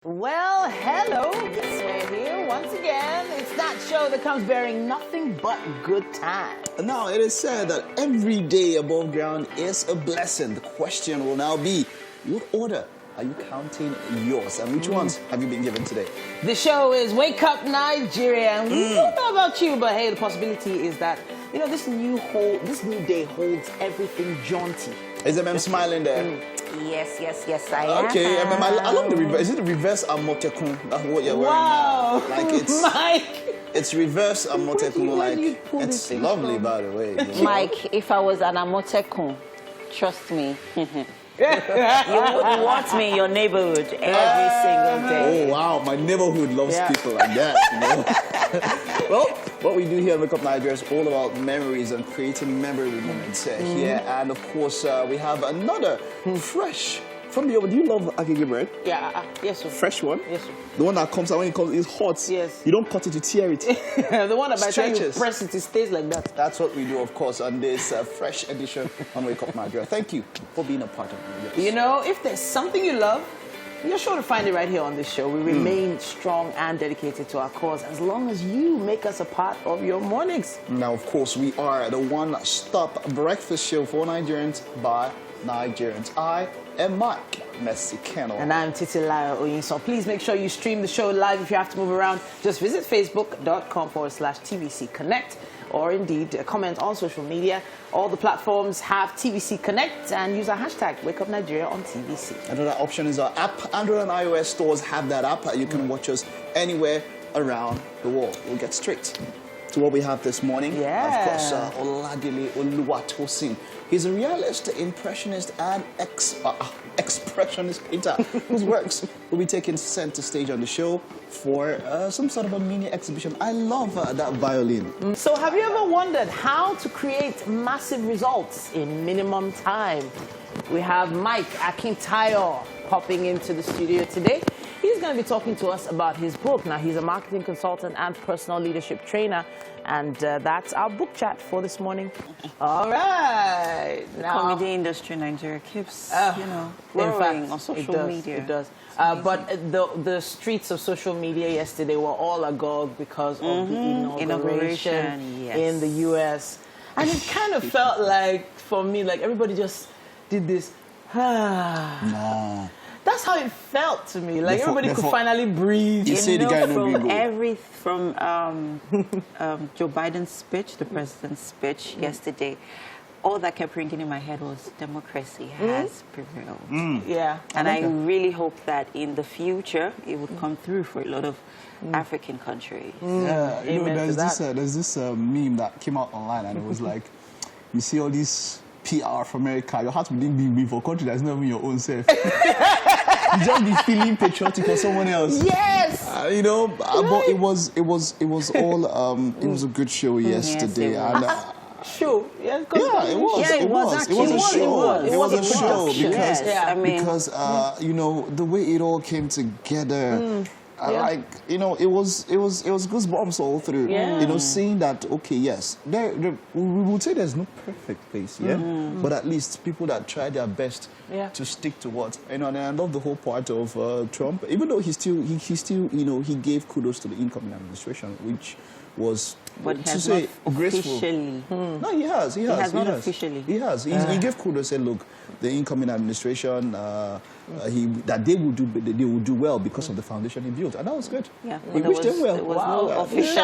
Well, hello. Yes, we're here once again. It's that show that comes bearing nothing but good times. Now, it is said that every day above ground is a blessing. The question will now be, what order are you counting yours? And which ones have you been given today? The show is Wake Up Nigeria. And we don't know about you, but hey, the possibility is that, you know, this new day holds everything jaunty. Is the man smiling there? Yes, I am. Okay, I love the reverse. Is it the reverse amotekun? That's what you're wearing wow. now. Like it's Mike. It's reverse amotekun. Where do you Like pull it's this lovely, from? by the way. You know? Mike, if I was an amotekun, trust me, you would want me in your neighborhood every single day. Oh wow, my neighborhood loves people like that. You know? Well, what we do here at Wake Up Nigeria is all about memories and creating memorable moments here. And of course, we have another fresh from the oven. Do you love akege bread? Yeah, yes, sir. Fresh one? Yes, sir. The one that comes out when it comes, it's hot. Yes. You don't cut it, you tear it. The one that by the time you Stretches. press it, it stays like that. That's what we do, of course, on this fresh edition on Wake Up Nigeria. Thank you for being a part of it. You know, if there's something you love, you're sure to find it right here on this show. We remain strong and dedicated to our cause as long as you make us a part of your mornings. Now, of course, we are the one-stop breakfast show for Nigerians by Nigerians. I am Mike Mexicano. And I'm Titilayo Oyinso. Please make sure you stream the show live. If you have to move around, just visit facebook.com/TVC Connect, or indeed comment on social media. All the platforms have TVC Connect, and use our hashtag Wake Up Nigeria on TVC. Another option is our app. Android and iOS stores have that app. You can watch us anywhere around the world. We'll get straight to what we have this morning. Yeah. Of course, Oladile Oluwatosin. He's a realist, impressionist, and expressionist painter whose works will be taken center stage on the show for some sort of a mini exhibition. I love that violin. So have you ever wondered how to create massive results in minimum time? We have Mike Akintayo popping into the studio today. He's going to be talking to us about his book. Now, he's a marketing consultant and personal leadership trainer, and that's our book chat for this morning. All right. The now, comedy industry in Nigeria keeps, in growing fact, on social media. It does. But the streets of social media yesterday were all agog because of the inauguration in the U.S. And it kind of felt like, for me, like everybody just did this. No. That's how it felt to me. Like everybody could finally breathe. You say the guy no from Joe Biden's speech, the president's speech yesterday, all that kept ringing in my head was democracy has prevailed. Yeah. And I really hope that in the future it would come through for a lot of African countries. Yeah, you know, Amen to there's this meme that came out online, and it was like, you see all these PR from America, your heart wouldn't be for a country that's not even your own self. You just be feeling patriotic for someone else. Yes. You know, but it was all it was a good show yesterday, and Show. Yeah, it was. Yeah, It was a show. It It was was a a show production. because Yeah. I mean, you know, the way it all came together. Like, you know, it was goosebumps all through. Yeah. You know, seeing that, okay, yes, we would say there's no perfect place, but at least people that try their best to stick to what, you know. And I love the whole part of Trump, even though he still, you know, he gave kudos to the incoming administration, which was but to has say not graceful. officially. No, he has. He has not officially. He has. He gave kudos. Said, look, the incoming administration, that they will do well because of the foundation he built, and that was good. Yeah, we wish them well. There was no official.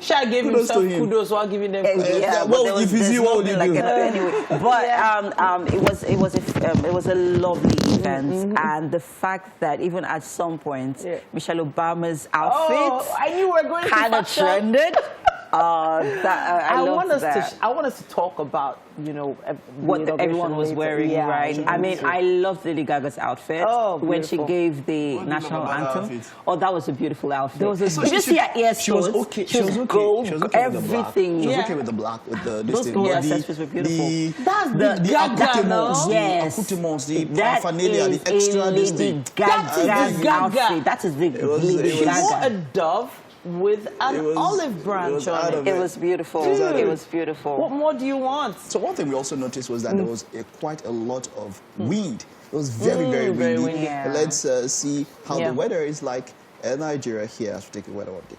Shah gave Kudos himself to him. kudos while giving them kudos. Well, if you see what would you do? Anyway, but it was a lovely event, and the fact that even at some point Michelle Obama's outfit I knew we were going kind of trended. I want us that. I want us to talk about, you know, what everyone was wearing, right? I mean, I loved Lady Gaga's outfit when she gave the national anthem. Oh, that was a beautiful outfit. Did you see her ear She was okay. She was gold. Everything. She was okay with the black, with the Those gold accessories were beautiful. That's the accoutrements, the paraphernalia, the extra Lady Gaga's outfit. That is the Lady Gaga. She wore a dove with an olive branch on it. It was beautiful. It was beautiful. What more do you want? So one thing we also noticed was that there was quite a lot of wind It was very, very windy. Very windy. Yeah. Let's see how the weather is like in Nigeria here as we take a weather update.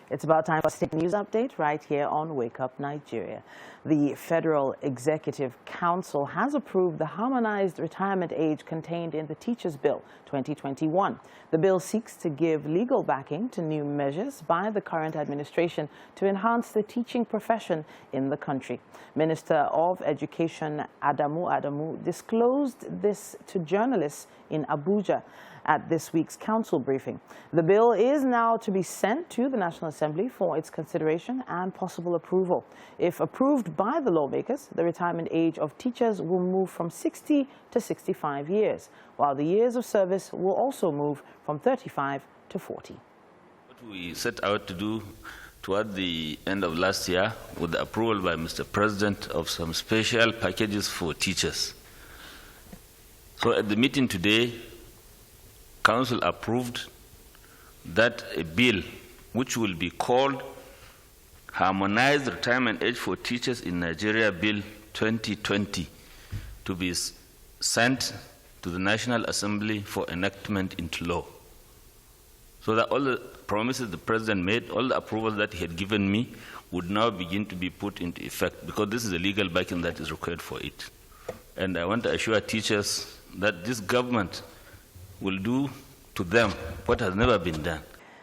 It's about time for us to take a news update right here on Wake Up Nigeria. The Federal Executive Council has approved the harmonized retirement age contained in the Teachers Bill 2021. The bill seeks to give legal backing to new measures by the current administration to enhance the teaching profession in the country. Minister of Education Adamu disclosed this to journalists in Abuja at this week's council briefing. The bill is now to be sent to the National Assembly for its consideration and possible approval. If approved by the lawmakers, the retirement age of teachers will move from 60 to 65 years, while the years of service will also move from 35 to 40. What we set out to do toward the end of last year with the approval by Mr. President of some special packages for teachers. So at the meeting today, Council approved that a bill which will be called Harmonized Retirement Age for Teachers in Nigeria Bill 2020 to be sent to the National Assembly for enactment into law. So that all the promises the President made, all the approvals that he had given me would now begin to be put into effect, because this is the legal backing that is required for it. And I want to assure teachers that this government will do to them what has never been done.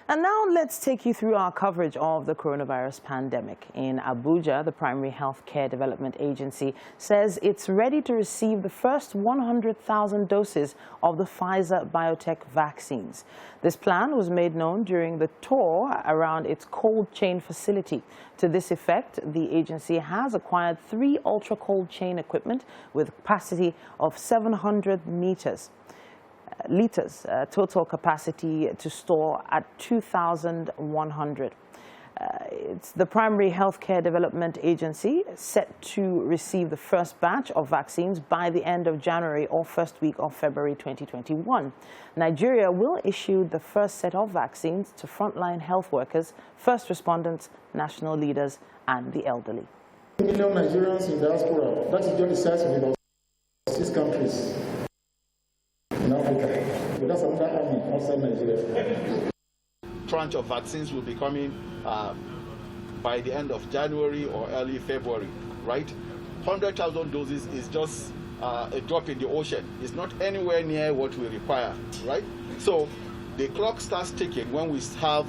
And now let's take you through our coverage of the coronavirus pandemic. In Abuja, the Primary Health Care Development Agency says it's ready to receive the first 100,000 doses of the Pfizer biotech vaccines. This plan was made known during the tour around its cold chain facility. To this effect, the agency has acquired 3 ultra-cold chain equipment with a capacity of 700 liters, total capacity to store at 2,100. It's the Primary Healthcare Development Agency set to receive the first batch of vaccines by the end of January or first week of February 2021. Nigeria will issue the first set of vaccines to frontline health workers, first responders, national leaders, and the elderly. Million Nigerians in diaspora, that is just the size of about 6 countries in Africa. But that's another army outside Nigeria. Tranche of vaccines will be coming by the end of January or early February, right? 100,000 doses is just a drop in the ocean. It's not anywhere near what we require, right? So the clock starts ticking when we have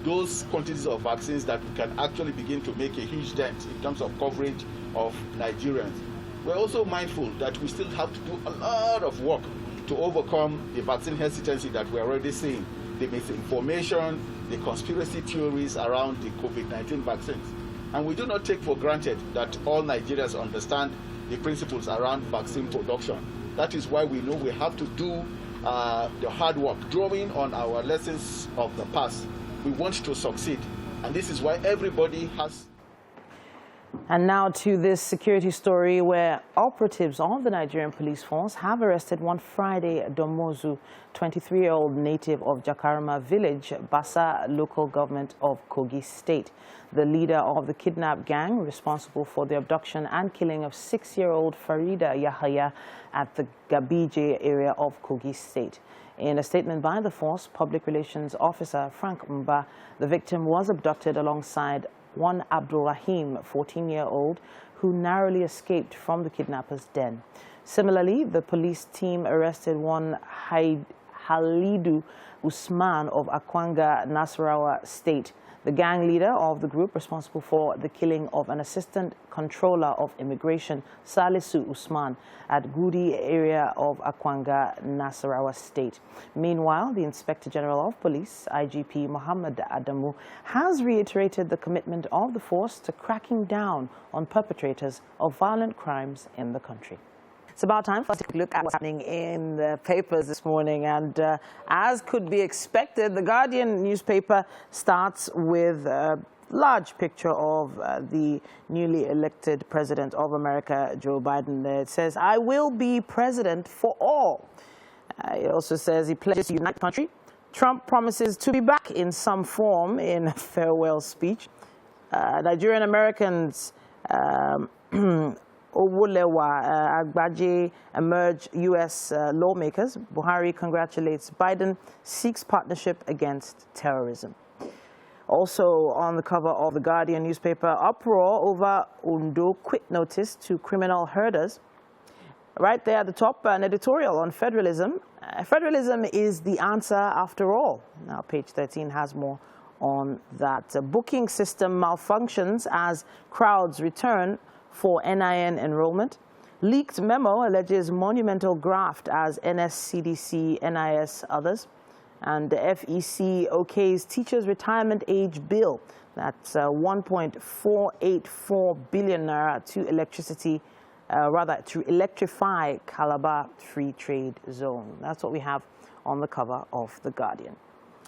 those quantities of vaccines that we can actually begin to make a huge dent in terms of coverage of Nigerians. We're also mindful that we still have to do a lot of work to overcome the vaccine hesitancy that we're already seeing, the misinformation, the conspiracy theories around the Covid-19 vaccines. And we do not take for granted that all Nigerians understand the principles around vaccine production. That is why we know we have to do the hard work, drawing on our lessons of the past. We want to succeed, and this is why everybody has. And now to this security story where operatives of the Nigerian police force have arrested one Friday Domozu, 23-year-old native of Jakarma village, Basa local government of Kogi State. The leader of the kidnap gang responsible for the abduction and killing of 6-year-old Farida Yahaya at the Gabije area of Kogi State. In a statement by the force public relations officer Frank Mba, the victim was abducted alongside one Abdulrahim, 14-year-old, who narrowly escaped from the kidnappers' den. Similarly, the police team arrested one Halidu Usman of Akwanga, Nasarawa State, the gang leader of the group responsible for the killing of an assistant controller of immigration, Salisu Usman, at Gudi area of Akwanga, Nasarawa State. Meanwhile, the Inspector General of Police, IGP Muhammad Adamu, has reiterated the commitment of the force to cracking down on perpetrators of violent crimes in the country. It's about time for us to take a look at what's happening in the papers this morning. And as could be expected, the Guardian newspaper starts with a large picture of the newly elected president of America, Joe Biden. It says, "I will be president for all." It also says he pledges to unite the country. Trump promises to be back in some form in a farewell speech. Nigerian Americans Owulewa Agbaje emerge U.S. lawmakers. Buhari congratulates Biden, seeks partnership against terrorism. Also on the cover of the Guardian newspaper, uproar over Ondo quit notice to criminal herders. Right there at the top, an editorial on federalism. Federalism is the answer after all. Now, page 13 has more on that. Booking system malfunctions as crowds return for NIN enrollment. Leaked memo alleges monumental graft as NSCDC, NIS, others. And the FEC okays teachers' retirement age bill. That's 1.484 billion naira to to electrify Calabar Free Trade Zone. That's what we have on the cover of The Guardian.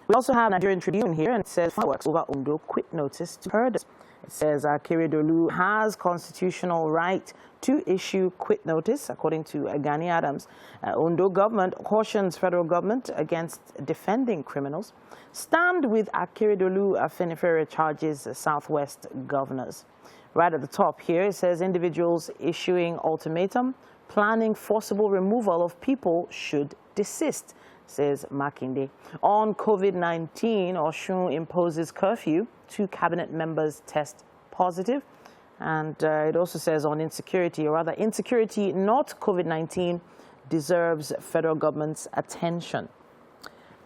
We also have Nigerian Tribune here, and it says fireworks over Ondo quit notice to herders. It says Akeredolu has constitutional right to issue quit notice, according to Gani Adams. Ondo government cautions federal government against defending criminals. Stand with Akeredolu, Afenifere charges Southwest governors. Right at the top here, it says individuals issuing ultimatum, planning forcible removal of people should desist, says Makinde. On COVID-19, Osun imposes curfew. 2 cabinet members test positive. And it also says on insecurity, or rather insecurity, not COVID-19, deserves federal government's attention.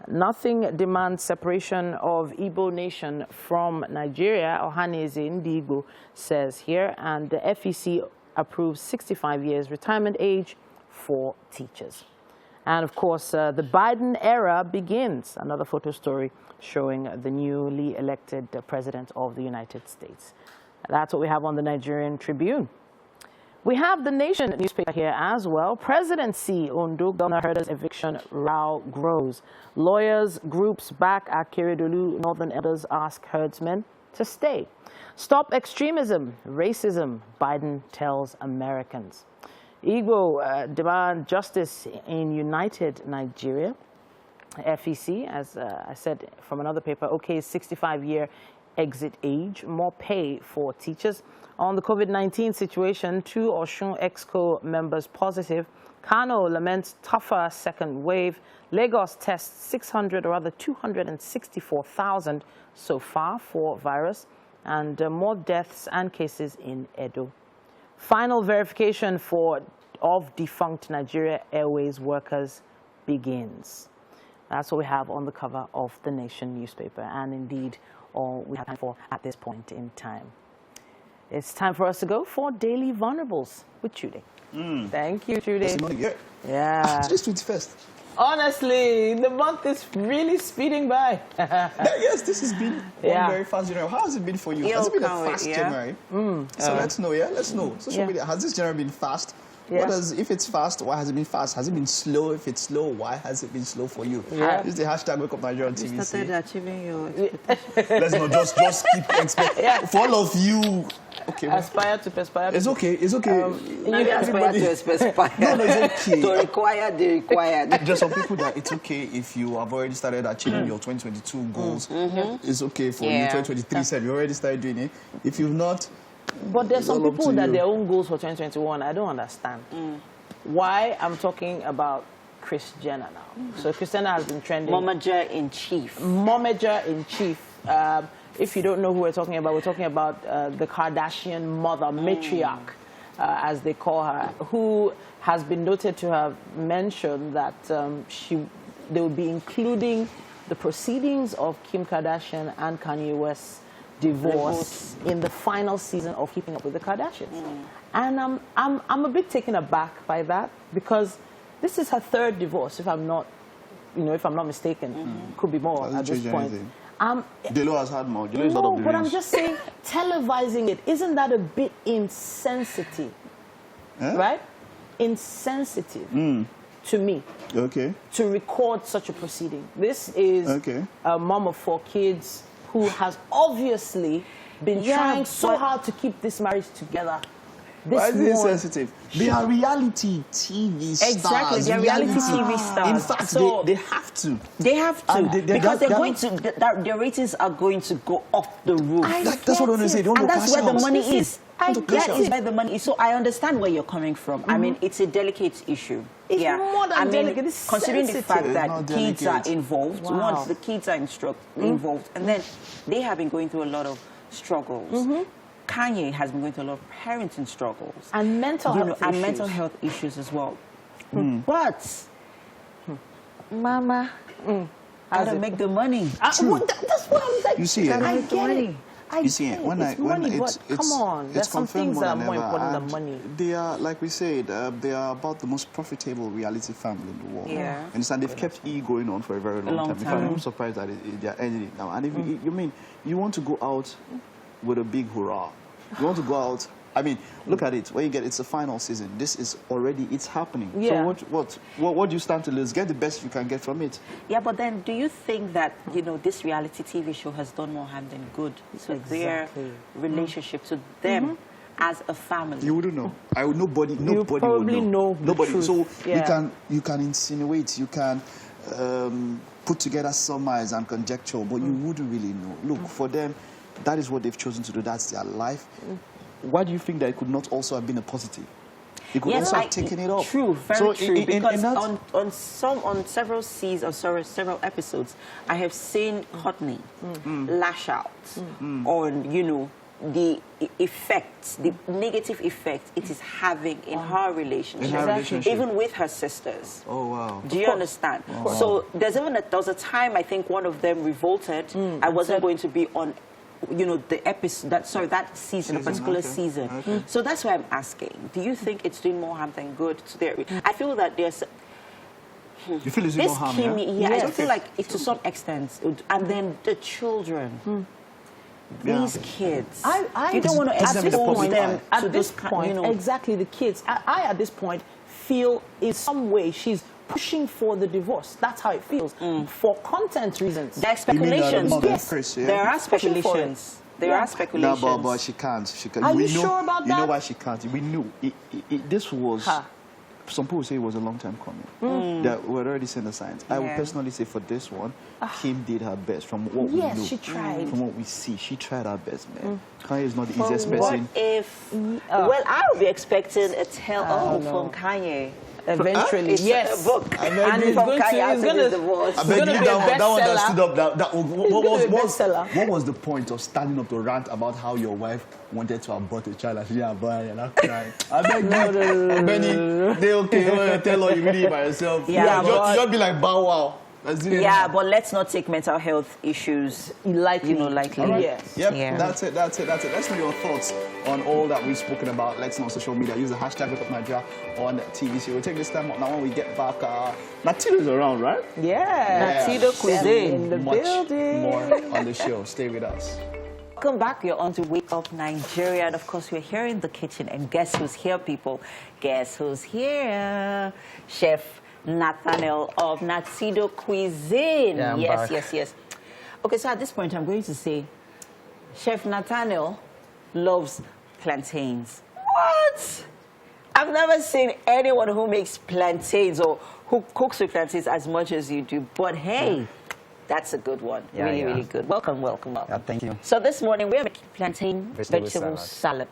Nothing demands separation of Igbo nation from Nigeria, Ohaneze Ndigbo says here, and the FEC approves 65 years retirement age for teachers. And of course, the Biden era begins. Another photo story showing the newly elected president of the United States. That's what we have on the Nigerian Tribune. We have the Nation newspaper here as well. Presidency, Ondo Governor Herder's eviction row grows. Lawyers, groups back Akeredolu, Northern elders ask herdsmen to stay. Stop extremism, racism, Biden tells Americans. Igbo demand justice in United Nigeria. FEC, as I said from another paper, okay, 65-year exit age, more pay for teachers. On the COVID-19 situation, 2 Osun Exco members positive. Kano laments tougher second wave. Lagos tests 600 or rather 264,000 so far for virus, and more deaths and cases in Edo. Final verification of defunct Nigeria Airways workers begins. That's what we have on the cover of the Nation newspaper, and indeed all we have time for at this point in time. It's time for us to go for Daily Vulnerables with Chude. Thank you, Chude. Yeah. Today's 21st. Honestly, the month is really speeding by. Yes, this has been one very fast January. How has it been for you? Has it been a fast January? So let's know, Let's know. Social media, has this January been fast? If it's fast, why has it been fast? Has it been slow? If it's slow, why has it been slow for you? Use the hashtag Wake Up Nigeria on TV. You started achieving your expectations. Let's not just keep expecting. For all of you, okay. Aspire to perspire. It's okay. It's okay. You aspire to perspire. No, it's okay. To require the required. Just some people that it's okay if you have already started achieving your 2022 goals. It's okay for you. 2023 said you already started doing it. If you've not. But there's some people that their own goals for 2021, I don't understand. Why I'm talking about Kris Jenner now. So Kris Jenner has been trending. Momager in chief. Momager in chief. If you don't know who we're talking about the Kardashian mother, matriarch, as they call her, who has been noted to have mentioned that they would be including the proceedings of Kim Kardashian and Kanye West's divorce in the final season of Keeping Up with the Kardashians. And I'm a bit taken aback by that, because this is her 3rd divorce, if I'm not mistaken. Could be more at this point. Delo has had more. No, but I'm just saying, televising it, isn't that a bit insensitive? Right? Insensitive to me. Okay. To record such a proceeding. This is a mom of 4 kids who has obviously been trying so hard to keep this marriage together Why is it one- sensitive? They are reality TV stars. Exactly, they're reality TV stars. In fact, So- they have to. They have to, And because they're going to, their ratings are going to go off the roof. That's what I want to say. They want And to that's cash where the out. money is. I That get is it. where the money is. So I understand where you're coming from. I mean, it's a delicate issue. It's more than I mean, delicate, it's considering the sensitive. fact It's that not kids are delicate. involved, Wow. once the kids are involved, and then they have been going through a lot of struggles. Kanye has been going through a lot of parenting struggles. And mental health and issues. mental health issues as well. But, Mama, gotta it? make the money. That's what I'm like. You see, Gotta I make the get it. money. You see, when it's money, but come on, there's some things that are more important than money. They are, like we said, they are about the most profitable reality family in the world. Yeah. And they've kept E going on for a very long, long time. In fact, time. I'm surprised that they are ending it now. And if you mean you want to go out with a big hurrah, you want to go out. I mean, look at it. When you get it's the final season. This is already it's happening. Yeah. So what do you stand to lose? Get the best you can get from it. Yeah, but then do you think that, this reality TV show has done more harm than good to their relationship, to them as a family? You wouldn't know. Nobody would probably know the Nobody. truth. So Yeah. you can insinuate, you can put together surmise and conjecture, but you wouldn't really know. Look, for them, that is what they've chosen to do. That's their life. Why do you think that it could not also have been a positive? It could also have taken it off. True, very So true. Because that, on several seasons, several episodes, I have seen Courtney lash out on the effects, the negative effect it is having in her relationship, even with her sisters. oh wow. Do you understand? So there was a time I think one of them revolted. I wasn't going to be on the episode, that season, a particular season. Okay. So that's why I'm asking, do you think it's doing more harm than good to their... I feel that there's... You feel it's This more harm, Kimi, yeah? I feel like it, to some extent, and then the children, these kids, you don't want to expose them to at this those point, exactly, the kids. I at this point feel in some way she's pushing for the divorce. That's how it feels. For content reasons. There are speculations. Yes. Chris, yeah? There are speculations. There are speculations. No, but she can't. She can. Are you sure about that? You know why she can't? We knew. This was... Some people say it was a long time coming. That we had already seen the signs. I would personally say for this one, Kim did her best from what we know. Yes, she tried. From what we see, she tried her best, man. Kanye is not the easiest person. What if... well, I would be expecting a tell-all from Kanye. Eventually, yes. A book. And it's going to divorce. I beg you, that one that stood up. What was the point of standing up to rant about how your wife wanted to abort a child and she didn't abort it and not crying? I beg you, Benny, they okay, tell all you really by yourself. Yeah, just be like Bow Wow. Yeah, but let's not take mental health issues lightly. Yes. Yep, Yeah. that's it. Let's know your thoughts on all that we've spoken about. Let's know on social media. Use the hashtag #WakeUpNigeria on TVC. We'll take this time out now when we get back. Natido's around, right? Yeah. Natido Cuisine. In the Much building. more on the show. Stay with us. Welcome back. You're on to Wake Up Nigeria. And of course, we're here in the kitchen. And guess who's here, people? Guess who's here? Chef Nathaniel of Natido Cuisine. Yeah, I'm back. Yes. Okay, so at this point, I'm going to say, Chef Nathaniel loves plantains. What? I've never seen anyone who makes plantains or who cooks with plantains as much as you do. But hey, that's a good one. Yeah, really good. Welcome. Yeah, thank you. So this morning, we're making plantain Vegetable salad.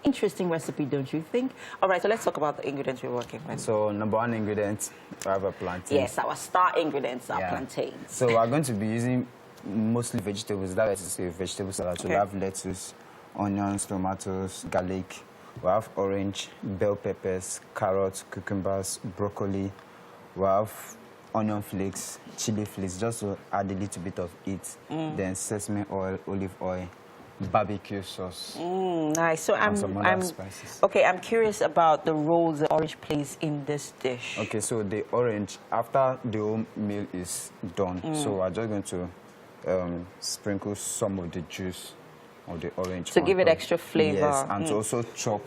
Interesting recipe, don't you think? All right, so let's talk about the ingredients we're working with. So number one ingredient, we have a plantain. Yes, our star ingredients are plantains. So we're going to be using mostly vegetables. That is to say vegetable salad. So we have lettuce, onions, tomatoes, garlic. We have orange, bell peppers, carrots, cucumbers, broccoli. We have onion flakes, chili flakes, just to add a little bit of it. Then sesame oil, olive oil, barbecue sauce. Nice. So I'm spices. okay. I'm curious about the role the orange plays in this dish. Okay, so the orange, after the whole meal is done, so we're just going to sprinkle some of the juice of the orange To give it extra flavor. Yes, and to also chop.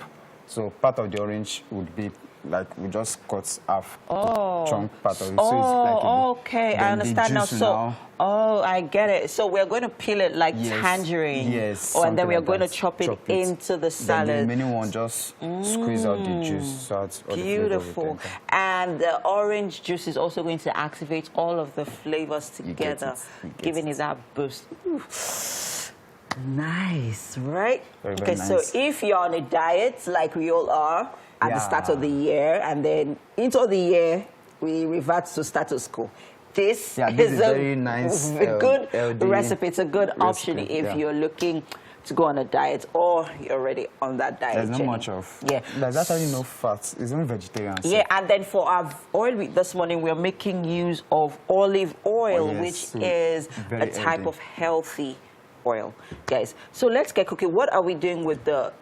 So part of the orange would be like we just cut half chunk part of it. Oh, so it's like okay, I understand now. So, I get it. So we're going to peel it like tangerine. Yes. Oh, and then we are like going to that. chop it into the salad. Then the remaining one, just squeeze out the juice. So it's all the flavor Beautiful. will enter. And the orange juice is also going to activate all of the flavors together, giving it that boost. Ooh. Nice, right? Very, okay, very so nice. if you're on a diet like we all are at the start of the year, and then into the year, we revert to status quo. This is a very nice, good LD recipe. It's a good option recipe, if you're looking to go on a diet or you're already on that diet. There's not much of. There's actually no fat. It's only vegetarian. Yeah, and then for our oil this morning, we're making use of olive oil, which is a type of healthy oil, guys. So let's get cooking. What are we doing with the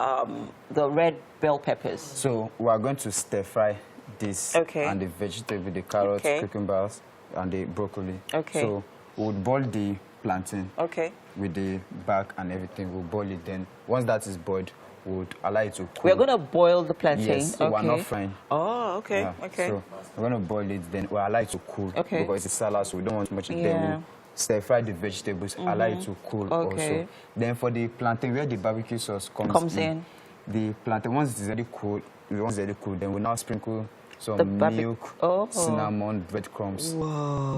red bell peppers? So we are going to stir fry this and the vegetable, the carrots, cucumbers, and the broccoli. So we would boil the plantain with the back and everything. We'll boil it. Then once that is boiled, we would allow it to cool. We're going to boil the plantain. Yes, we're not frying. Oh, okay. Yeah. So we're going to boil it. Then we'll allow it to cool because it's a salad, so we don't want much. Then we'll stir fry the vegetables, allow it to cool also. Then for the plantain, where the barbecue sauce comes in, the plantain, once it's already cool, then we'll now sprinkle some milk, cinnamon, breadcrumbs,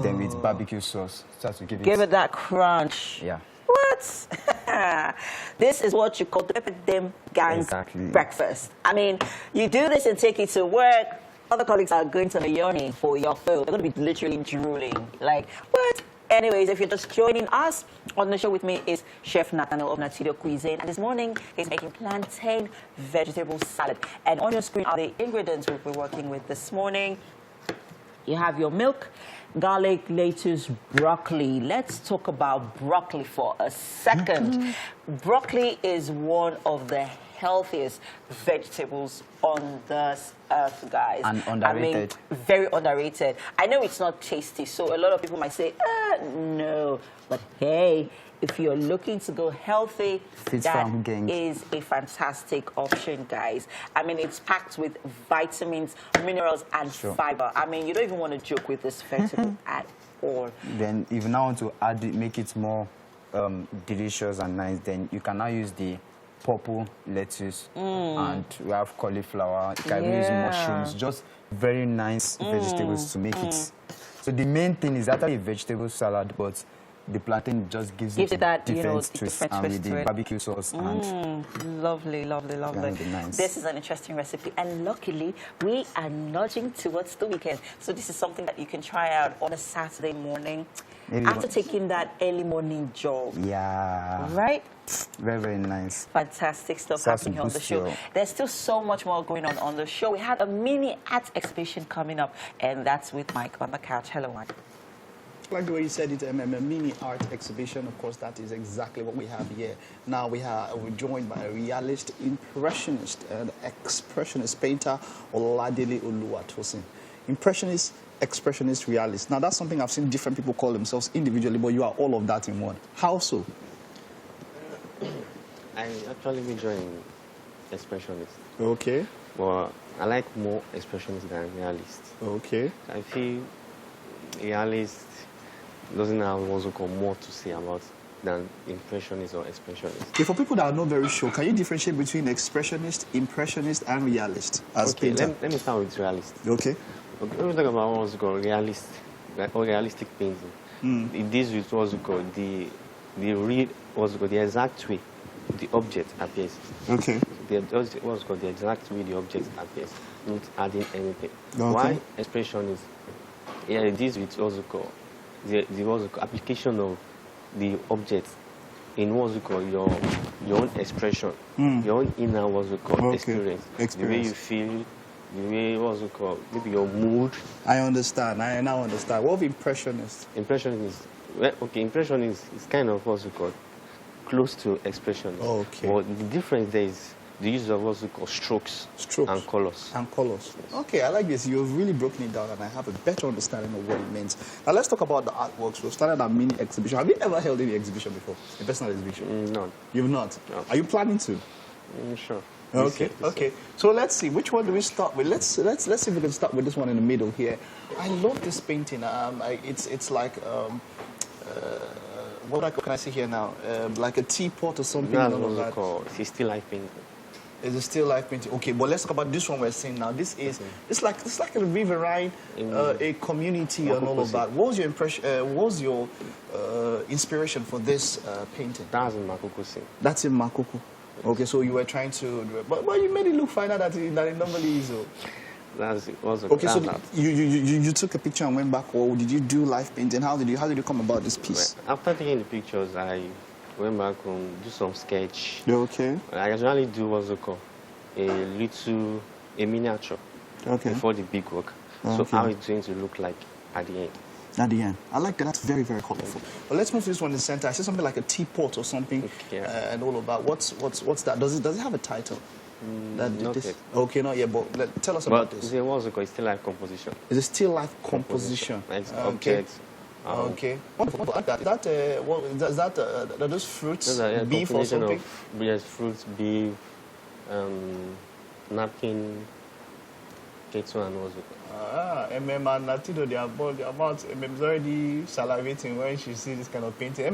then with barbecue sauce. So to give it that crunch. Yeah. What? This is what you call the pepper dem gang's breakfast. I mean, you do this and take it to work. Other colleagues are going to be yearning for your food. They're going to be literally drooling. Like, what? Anyways, if you're just joining us, on the show with me is Chef Nathaniel of Natilio Cuisine. And this morning, he's making plantain vegetable salad. And on your screen are the ingredients we'll be working with this morning. You have your milk, garlic, lettuce, broccoli. Let's talk about broccoli for a second. Broccoli is one of the healthiest vegetables on this earth, guys. And underrated. I mean, very underrated. I know it's not tasty, so a lot of people might say, no. But hey, if you're looking to go healthy, that is a fantastic option, guys. I mean, it's packed with vitamins, minerals, and fiber. I mean, you don't even want to joke with this vegetable at all. Then if you now want to add it, make it more delicious and nice, then you can now use the purple lettuce and we have cauliflower, you can use mushrooms, just very nice vegetables to make it. So the main thing is actually a vegetable salad, but the plantain just gives it that different twist, and with the barbecue sauce and lovely. Nice. This is an interesting recipe, and luckily we are nudging towards the weekend, so this is something that you can try out on a Saturday morning after taking that early morning jog. Right? Very, very nice. Fantastic stuff happening here on the show. There's still so much more going on the show. We had a mini art exhibition coming up, and that's with Mike on the couch. Hello, Mike. Like the way you said it, a mini art exhibition, of course, that is exactly what we have here. Now we're joined by a realist, impressionist, and expressionist painter, Oladele Oluwatosin. Impressionist, expressionist, realist. Now that's something I've seen different people call themselves individually, but you are all of that in one. How so? I actually enjoying expressionist. Okay. But I like more expressionist than realist. Okay. I feel realist doesn't have also got more to say about than impressionist or expressionist. Okay, for people that are not very sure, can you differentiate between expressionist, impressionist, and realist as painter? Let me start with realist. Okay. When we talk about what's called realist, or realistic painting, it deals with what's called the real, what's called the exact way the object appears. Okay. What's called the exact way the object appears, not adding anything. Okay. Why expressionist? Yeah, it deals with what's called the application of the object in what's called your own expression, your own inner what's called experience, the way you feel, the way what's called maybe your mood. I understand. I now understand. What of impressionist? Impressionist, impressionist is kind of what's called close to expression. Okay. But the difference there is the use of what's called strokes and colors. And colors. Okay, I like this. You've really broken it down, and I have a better understanding of what it means. Now let's talk about the artworks. We've started a mini exhibition. Have you ever held any exhibition before? A personal exhibition? No. You've not? No. Are you planning to? Sure. Okay, okay. So let's see, which one do we start with? Let's see if we can start with this one in the middle here. I love this painting. It's like what can I see here now? Like a teapot or something. That's what's called. It's still life painting. Is it still life painting? Okay, but let's talk about this one we're seeing now. This is it's like a riverine, a community and all of that. What was your impression? What was your inspiration for this painting? That's in Makoko scene. That's in Makoko. Okay, so you were trying to, but you made it look finer than it normally is. That's it. Okay, so you took a picture and went back, or did you do live painting? How did you come about this piece? Well, after taking the pictures, I went back and do some sketch. Okay. I usually do what's it called a miniature. Okay. Before the big work. Okay. So how it's going to look like at the end. At the end. I like that. That's very, very colorful. Well, let's move to this one in the center. I see something like a teapot or something, and all of that. What's that? Does it have a title? Not yet. Okay, not yet. But tell us about this. What's it called? It's still life composition. Is it still life composition? It's okay. objects. Okay. Wonderful. Is that are those fruits? Beef or something? Yes, fruits, beef, napkin, ketchup, and what's it called? And Natito, the amount is already salivating when she sees this kind of painting.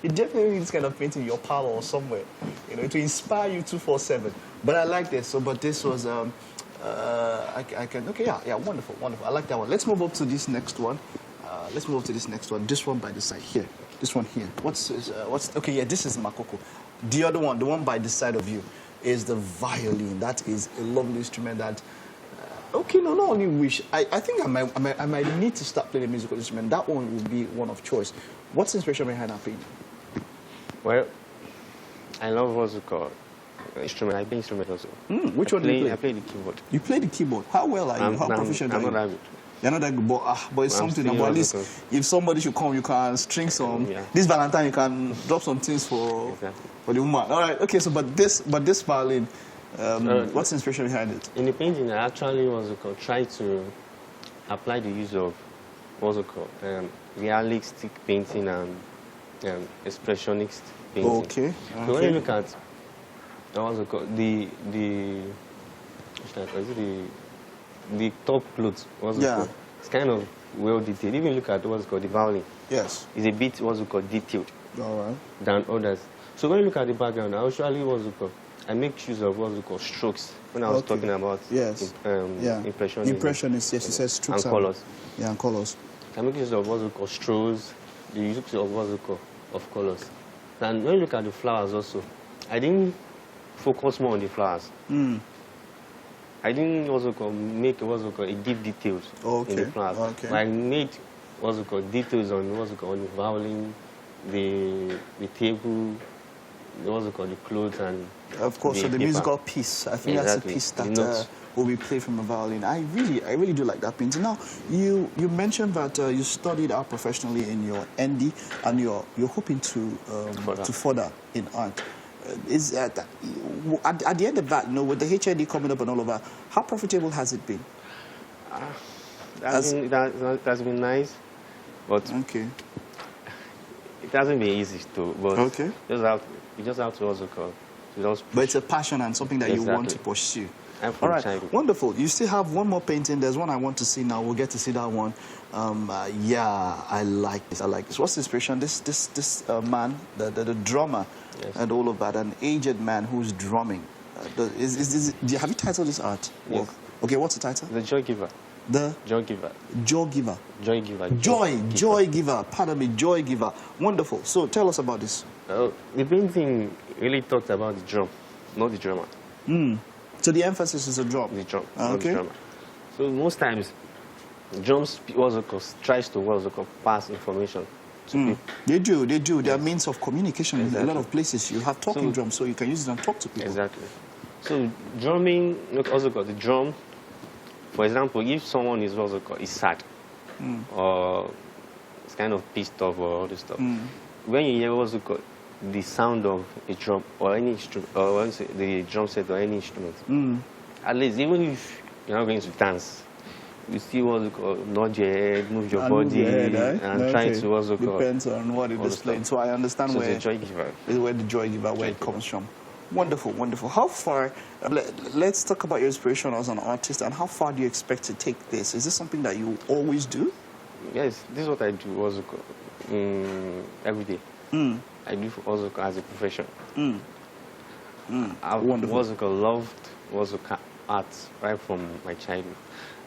You definitely need this kind of painting in your parlor or somewhere, to inspire you 24/7. But I like this. So, but this was I can wonderful. I like that one. Let's move up to this next one. This one by the side here. This one here. What's okay? Yeah, this is Makoko. The other one, the one by the side of you, is the violin. That is a lovely instrument that. Okay, no, not only wish. I think I might need to start playing a musical instrument. That one would be one of choice. What's the inspiration behind that painting? Well, I love what's it called instrument. I play instrument also. Which one do you play? I play the keyboard. You play the keyboard. How well are you? How proficient are you? I'm not that good. You're not that good, but it's something about at least if somebody should come, you can string some. Yeah. This Valentine, you can drop some things for the woman. All right, okay. So, but this violin. What's the inspiration behind it? In the painting, I actually try to apply the use of realistic painting and expressionist painting. Okay. So when you look at the top clothes, it's kind of well detailed. Even look at what's called the violin. Yes. It's a bit detailed. All right. Than others. So when you look at the background, I usually I make use of strokes when I was talking about impressionism. Impressionist, yes, it says strokes and colors. Yeah, and colors. I make use of strokes, the use of colors. And when you look at the flowers also, I didn't focus more on the flowers. I didn't make a deep details in the flowers. Okay. But I made details on the violin, the table, the clothes and of course, so the musical piece. I think that's a piece that will be played from a violin. I really do like that painting. Now, you mentioned that you studied art professionally in your ND, and you're hoping to further in art. Is at the end of that, with the HND coming up and all of that, how profitable has it been? That's been nice, but it hasn't been easy too. But you just have to but it's a passion and something that you want to pursue. All right, wonderful. You still have one more painting. There's one I want to see now. We'll get to see that one. I like this. What's the inspiration? This man, the drummer, and all of that, an aged man who's drumming. Have you titled this art? Yes. Okay, what's the title? The Joy Giver. The Joy Giver. Joy Giver. Joy Giver. Joy Giver. Pardon me, Joy Giver. Wonderful. So tell us about this. The painting really talked about the drum, not the drummer. So the emphasis is the drum. The drum. Okay. Not the drummer. So most times, drums tries to pass information to people. They do. They are means of communication. In a lot of places, you have talking drums, so you can use it and talk to people. Exactly. So drumming also got the drum. For example, if someone is sad, or it's kind of pissed off or all this stuff, when you hear the sound of a drum or any instrument, or the drum set or any instrument, at least even if you're not going to dance, you still nod your head, move your body, and try to depends on what it is playing. So I understand where the Joy Giver. Where the Joy Giver, where it comes from. Wonderful, wonderful. How far, let's talk about your inspiration as an artist, and how far do you expect to take this? Is this something that you always do? Yes, this is what I do also every day. I do also as a profession. I've also loved also art right from my childhood.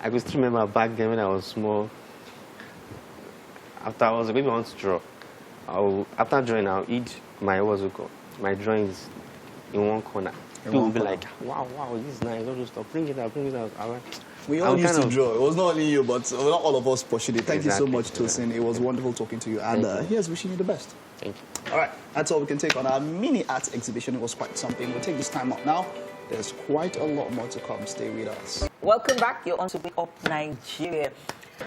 I could still remember back then when I was small, after I was maybe I want to draw. After drawing, I'll eat my my drawings in one corner. People will be like, wow, this is nice. All those stuff. Bring it out. We all used to draw. It was not only you, but not all of us pursued it. Thank you so much, Tosin. It was wonderful talking to you. And here's wishing you the best. Thank you. All right, that's all we can take on our mini art exhibition. It was quite something. We'll take this time out now. There's quite a lot more to come. Stay with us. Welcome back. You're on to Wake Up Nigeria.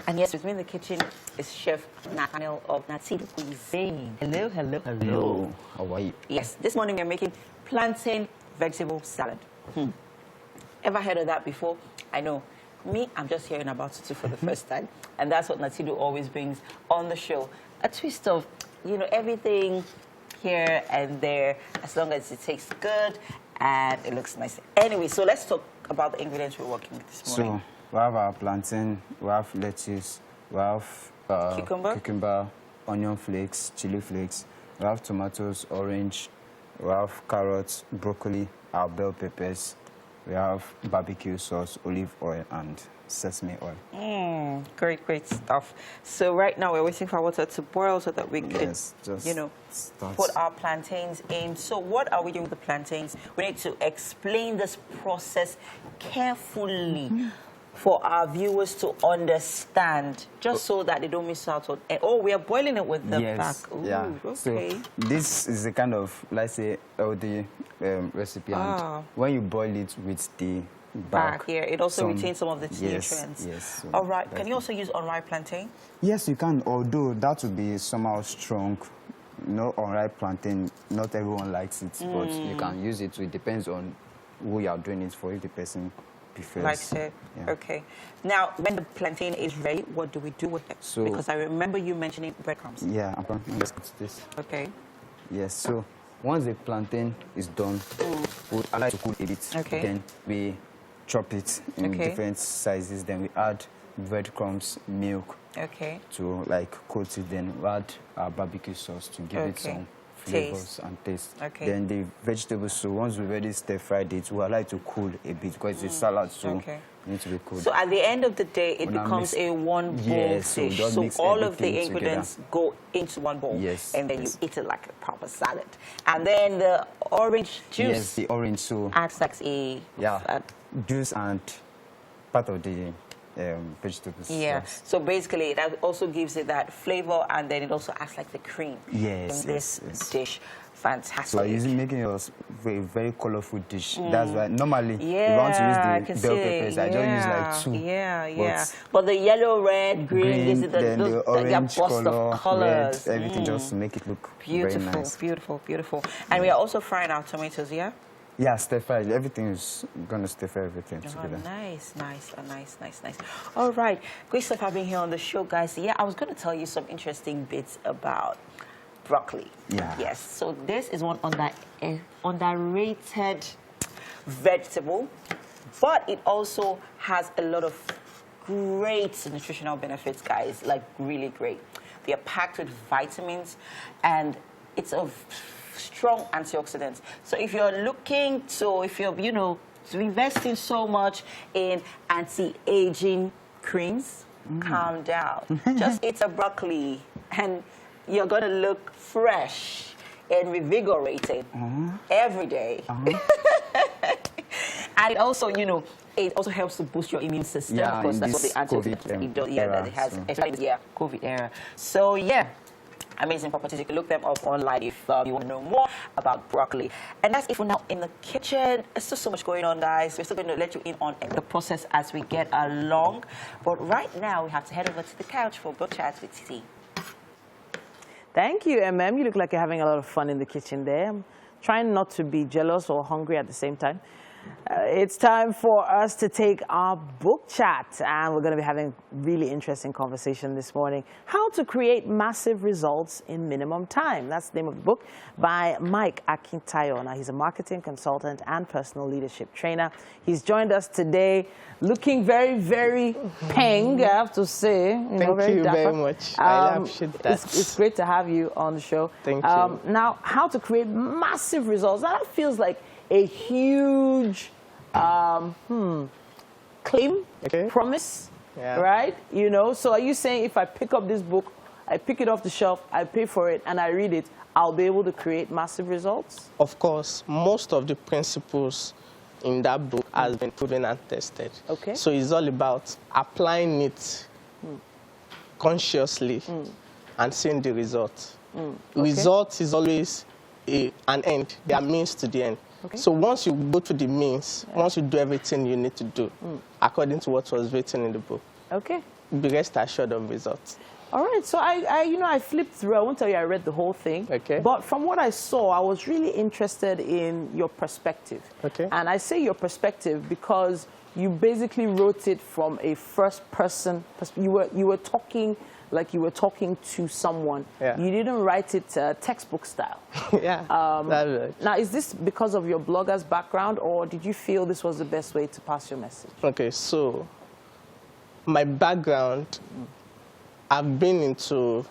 And yes, with me in the kitchen is Chef Nathaniel of Untitled Cuisine. Hello. How are you? Yes, this morning we're making plantain vegetable salad. Ever heard of that before? I know. Me, I'm just hearing about it for the first time. And that's what Natidu always brings on the show. A twist of, everything here and there, as long as it tastes good and it looks nice. Anyway, so let's talk about the ingredients we're working with this morning. So, we have our plantain, we have lettuce, we have cucumber, onion flakes, chili flakes, we have tomatoes, orange, we have carrots, broccoli, our bell peppers, we have barbecue sauce, olive oil, and sesame oil. Great stuff. So right now we're waiting for water to boil so that we can, put our plantains in. So what are we doing with the plantains? We need to explain this process carefully for our viewers to understand, just so that they don't miss out on. We are boiling it with the back. Ooh, okay. So this is a kind of, let's say, healthy recipe. And when you boil it with the back here, it also retains some of the nutrients. Yes. All right. Can you also use unripe plantain? Yes, you can. Although that would be somehow strong. No unripe plantain. Not everyone likes it, but you can use it. So it depends on who you are doing it for. If the person prefers. Likes it. Yeah. Okay. Now, when the plantain is ready, what do we do with it? So, because I remember you mentioning breadcrumbs. Yeah, I'm going to this. Okay. Yes. So once the plantain is done, we'll allow it to cool a bit. Okay. Then we chop it in different sizes. Then we add breadcrumbs, milk. Okay. To coat it. Then we add our barbecue sauce to give it some flavors and taste. Okay. Then the vegetables. So once we already stir-fried it, we allow it to cool a bit because it's a salad. So it needs to be cooled. So at the end of the day, it becomes a one bowl dish. So all of the ingredients go into one bowl. Yes. And then you eat it like a proper salad. And then the orange juice. Yes, the orange. So acts like a juice and part of the vegetables. Yeah. So basically, that also gives it that flavor, and then it also acts like the cream in this dish. Fantastic. So making a very, very colorful dish. That's why normally if I want to use the bell peppers, I just use like 2. Yeah. But the yellow, red, green gives it the orange color, red, everything just to make it look very nice. Beautiful. And we are also frying our tomatoes, yeah? Yeah, stir fry. Everything is going to stir fry everything together. Nice. All right. Great stuff having here on the show, guys. Yeah, I was going to tell you some interesting bits about broccoli. Yeah. Yes. So this is one underrated vegetable, but it also has a lot of great nutritional benefits, guys. Like really great. They are packed with vitamins, and it's a strong antioxidants. So if you're looking to, investing so much in anti-aging creams, calm down. Just eat a broccoli and you're going to look fresh and revigorated every day. And it also, it also helps to boost your immune system. Yeah, of course, that's what the antioxidants do. Yeah, that it has, especially COVID era. So yeah. Amazing properties. You can look them up online if you want to know more about broccoli. And that's it for now in the kitchen. There's still so much going on, guys. We're still going to let you in on the process as we get along. But right now, we have to head over to the couch for book chats with tea. Thank you, MM. You look like you're having a lot of fun in the kitchen there. I'm trying not to be jealous or hungry at the same time. It's time for us to take our book chat, and we're going to be having really interesting conversation this morning. How to create massive results in minimum time. That's the name of the book by Mike Akintayo. Now, he's a marketing consultant and personal leadership trainer. He's joined us today looking very, very peng, I have to say. Thank you very much. I appreciate that. It's great to have you on the show. Thank you. Now, how to create massive results. That feels like a huge claim, promise, right? You know, so are you saying if I pick up this book, I pick it off the shelf, I pay for it, and I read it, I'll be able to create massive results? Of course, most of the principles in that book has been proven and tested. Okay. So it's all about applying it consciously and seeing the result. Result is always an end. There are means to the end. Okay. So once you go to the means, once you do everything you need to do, according to what was written in the book, be rest assured of results. All right. So I flipped through. I won't tell you I read the whole thing. Okay. But from what I saw, I was really interested in your perspective. Okay. And I say your perspective because you basically wrote it from a first-person perspective. You were talking like you were talking to someone. Yeah. You didn't write it textbook style. Yeah, that's right. Now, is this because of your blogger's background, or did you feel this was the best way to pass your message? Okay, so my background, I've been into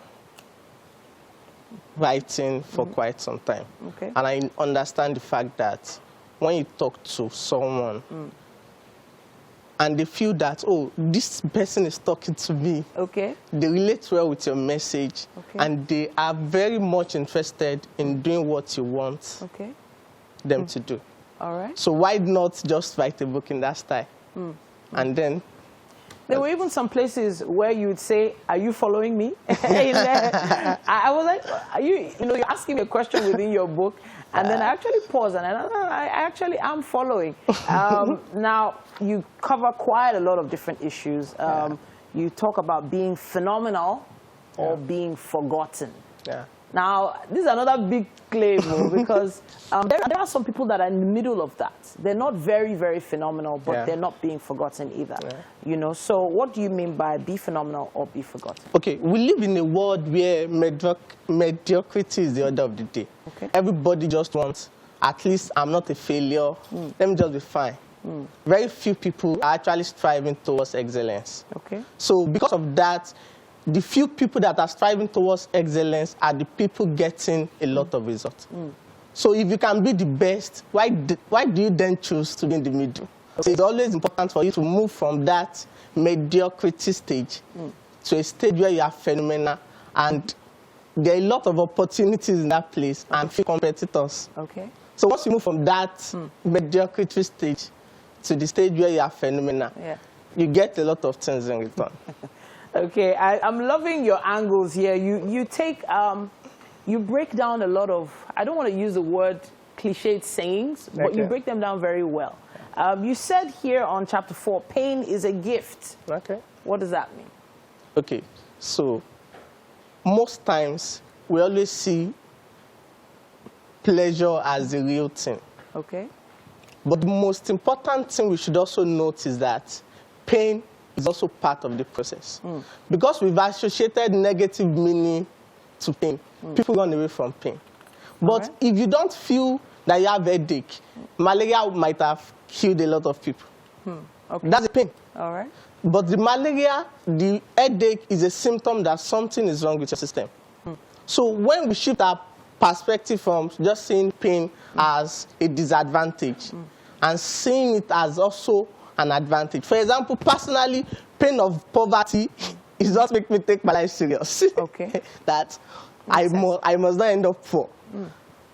writing for quite some time. Okay. And I understand the fact that when you talk to someone, and they feel that, oh, this person is talking to me. Okay. They relate well with your message. Okay. And they are very much interested in doing what you want them to do. All right. So why not just write a book in that style? And then... There were even some places where you would say, are you following me? I was like, you're asking me a question within your book. And then I actually paused and I actually am following. Now, you cover quite a lot of different issues. You talk about being phenomenal or being forgotten. Yeah. Now, this is another big claim because there are some people that are in the middle of that. They're not very, very phenomenal, but they're not being forgotten either. Yeah. You know, so what do you mean by be phenomenal or be forgotten? Okay, we live in a world where mediocrity is the order of the day. Okay. Everybody just wants, at least I'm not a failure, let me just be fine. Very few people are actually striving towards excellence. Okay. So because of that, the few people that are striving towards excellence are the people getting a lot of results. So if you can be the best, why do you then choose to be in the middle? So it's always important for you to move from that mediocrity stage to a stage where you are phenomenal, and there are a lot of opportunities in that place and few competitors. Okay. So once you move from that mediocrity stage to the stage where you are phenomenal, you get a lot of things in return. Okay, I'm loving your angles here. You take, you break down a lot of, I don't want to use the word cliched sayings, but you break them down very well. You said here on chapter 4, pain is a gift. Okay. What does that mean? Okay, so most times we always see pleasure as the real thing. Okay. But the most important thing we should also note is that pain is also part of the process. Because we've associated negative meaning to pain, people run away from pain. But if you don't feel that you have a headache, malaria might have killed a lot of people. Okay. That's the pain. All right. But the malaria, the headache is a symptom that something is wrong with your system. So when we shift our perspective from just seeing pain as a disadvantage and seeing it as also an advantage. For example, personally, pain of poverty is not make me take my life serious. Okay. That I must not end up poor.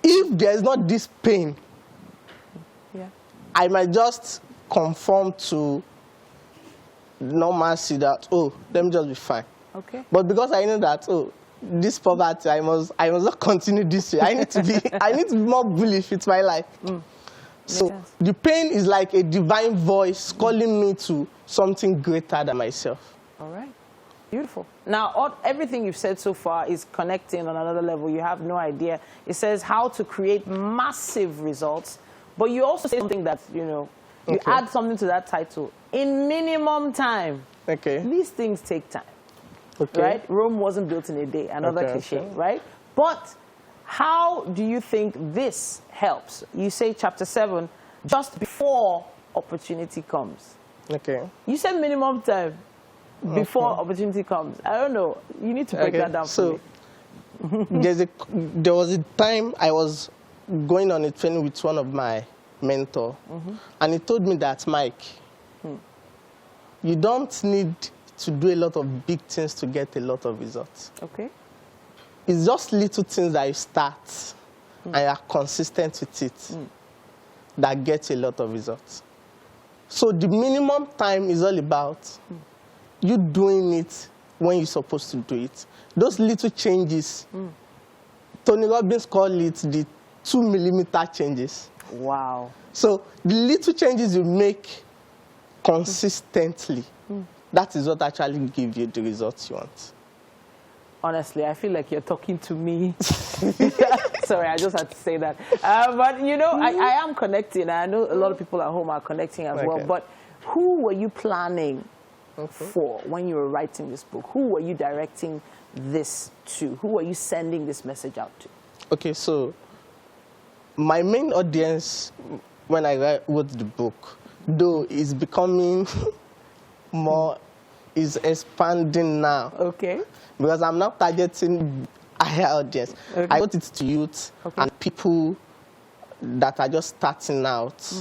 If there is not this pain, I might just conform to normalcy that, oh, let me just be fine. Okay. But because I know that, oh, this poverty, I must not continue this way. I need to be more bullish with my life. So the pain is like a divine voice calling me to something greater than myself. All right. Beautiful. Now, everything you've said so far is connecting on another level. You have no idea. It says how to create massive results But you also say something that, you add something to that title. In minimum time. Okay. These things take time. Okay. Right? Rome wasn't built in a day. Another cliche, right? But how do you think this helps? You say chapter 7, just before opportunity comes. Okay. You said minimum time before opportunity comes. I don't know. You need to break that down for me. There was a time I was going on a training with one of my mentors, and he told me that, Mike, you don't need to do a lot of big things to get a lot of results. Okay. It's just little things that you start and you are consistent with it that get a lot of results. So the minimum time is all about you doing it when you're supposed to do it. Those little changes, Tony Robbins called it the 2 millimeter changes. Wow. So the little changes you make consistently, that is what actually gives you the results you want. Honestly, I feel like you're talking to me. Sorry, I just had to say that. But, I am connecting. I know a lot of people at home are connecting as well. But who were you planning for when you were writing this book? Who were you directing this to? Who were you sending this message out to? Okay, so my main audience when I wrote the book, though, is becoming more, is expanding now. Okay. Because I'm not targeting a higher audience. Okay. I wrote it to youth and people that are just starting out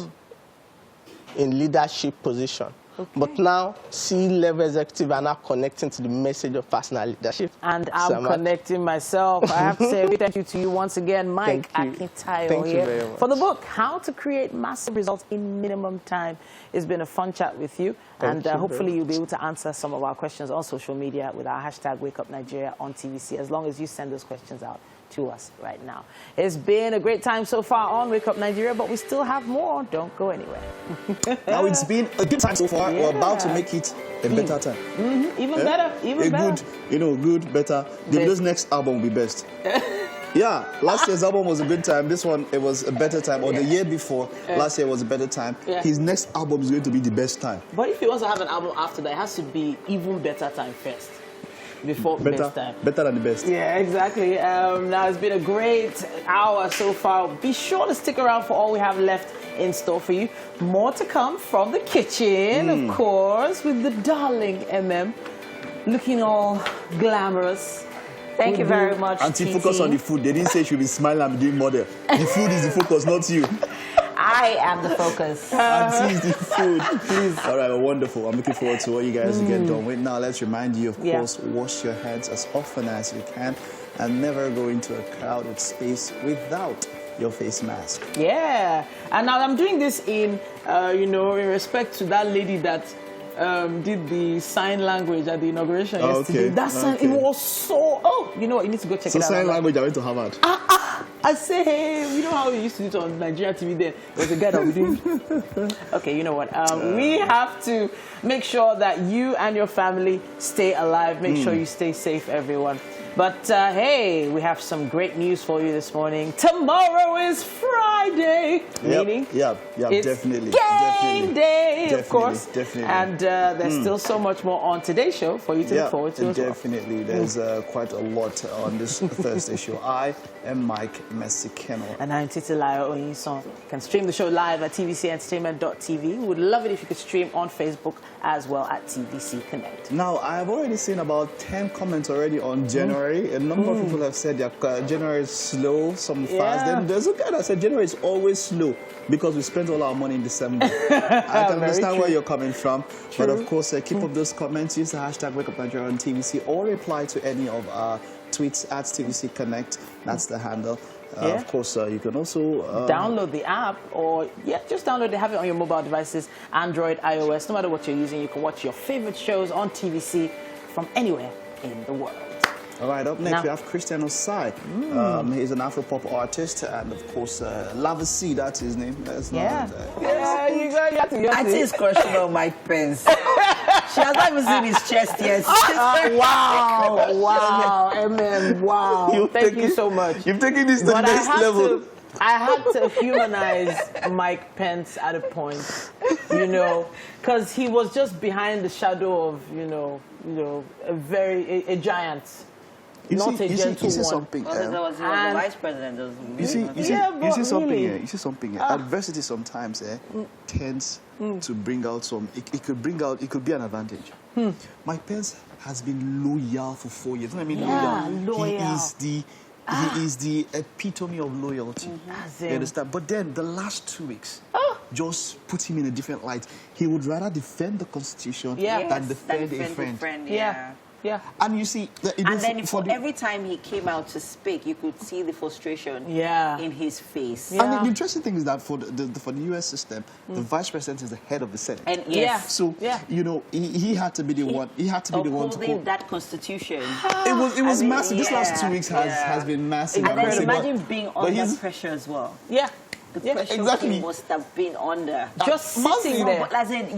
in leadership position. Okay. But now, C-level executives are now connecting to the message of personal leadership. And I'm connecting myself. I have to say a big thank you to you once again, Mike Akintayo, here for the book, How to Create Massive Results in Minimum Time. It's been a fun chat with you. And hopefully you'll be able to answer some of our questions on social media with our hashtag WakeUpNigeria on TVC, as long as you send those questions out to us right now. It's been a great time so far on Wake Up Nigeria, but we still have more. Don't go anywhere. Now it's been a good time so far. Yeah. We're about to make it a better time. Even better. Even better. Good, good, better. Davido's next album will be best. Yeah, last year's album was a good time. This one, it was a better time. Or the year before, last year was a better time. His next album is going to be the best time. But if he wants to have an album after that, it has to be even better time first. Before best time. Better than the best. Yeah, exactly. Now, it's been a great hour so far. Be sure to stick around for all we have left in store for you. More to come from the kitchen, of course, with the darling MM, looking all glamorous. Thank you very much, Auntie, focus on the food. They didn't say she will be smiling and be doing model. The food is the focus, not you. I am the focus. Auntie is the food. Please. All right, well, wonderful. I'm looking forward to what you guys get done with. Now, let's remind you, of course, wash your hands as often as you can and never go into a crowded space without your face mask. Yeah. And now I'm doing this in, in respect to that lady that did the sign language at the inauguration yesterday. That sign, it was so, you know what, you need to go check it out. So sign language, I went to Harvard. I say, hey, you know how we used to do it on Nigeria TV then? There's a guy that we doing. Okay, you know what? We have to make sure that you and your family stay alive. Make sure you stay safe, everyone. But hey, we have some great news for you this morning. Tomorrow is Friday. Meaning it's definitely. Game day, of course. Definitely. And there's still so much more on today's show for you to look forward to as well. Definitely. There's quite a lot on this Thursday show. I am Mike Mesikeno. And I'm Titilayo Oyinson. You can stream the show live at tvcentertainment.tv. We would love it if you could stream on Facebook as well at TVC Connect. Now, I have already seen about 10 comments already on January. A number of people have said that January is slow, some fast. Then there's a guy that said January is always slow because we spend all our money in December. I can understand where you're coming from. But of course, keep up those comments. Use the hashtag WakeUpNigeria on TVC or reply to any of our tweets at TVC Connect. That's the handle. Of course, you can also download the app or just download it, have it on your mobile devices, Android, iOS, no matter what you're using. You can watch your favorite shows on TVC from anywhere in the world. All right, up next we have Christian Osai. He's an Afropop artist, and of course, Lavasi, that's his name. That's I think it's crushing on Mike Pence. She has not even seen his chest yet. Wow, wow, MM, wow. Thank you so much. You've taken this to the next level. I had to humanize Mike Pence at a point, you know, because he was just behind the shadow of, you know, a giant. Not a gentle one. Something. Well, there was the vice president. You see something here. You see something here. Adversity sometimes tends to bring out some. It could be an advantage. Mike Pence has been loyal for 4 years. I mean, loyal. He is the epitome of loyalty. You understand? But then the last 2 weeks just put him in a different light. He would rather defend the Constitution than defend a friend. Yeah. And you see, every time he came out to speak, you could see the frustration in his face. And the interesting thing is that for the U.S. system, the vice president is the head of the Senate. And so you know, he had to be the one. He had to be the one to hold that Constitution. It was massive. This last 2 weeks has been massive. And then imagine being under pressure as well. Yeah. The pressure he must have been under. Just sitting there. But as in,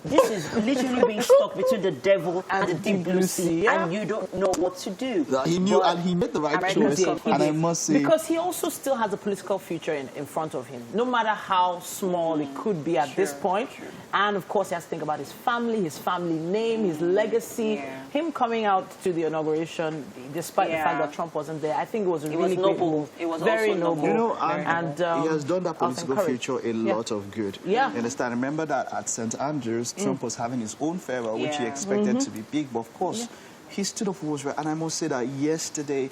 this is literally being stuck between the devil and the deep blue sea, and you don't know what to do. He knew, and he made the right choice. And I must say, because he also still has a political future in front of him, no matter how small it could be at this point. And of course, he has to think about his family name, his legacy. Him coming out to the inauguration, despite the fact that Trump wasn't there, I think it was a really noble. Move. It was very also noble. You know, and he has done that political future a lot of good. You understand? Remember that at St. Andrews, Trump was having his own farewell, which he expected to be big, but of course, he stood up for what's right. And I must say that yesterday,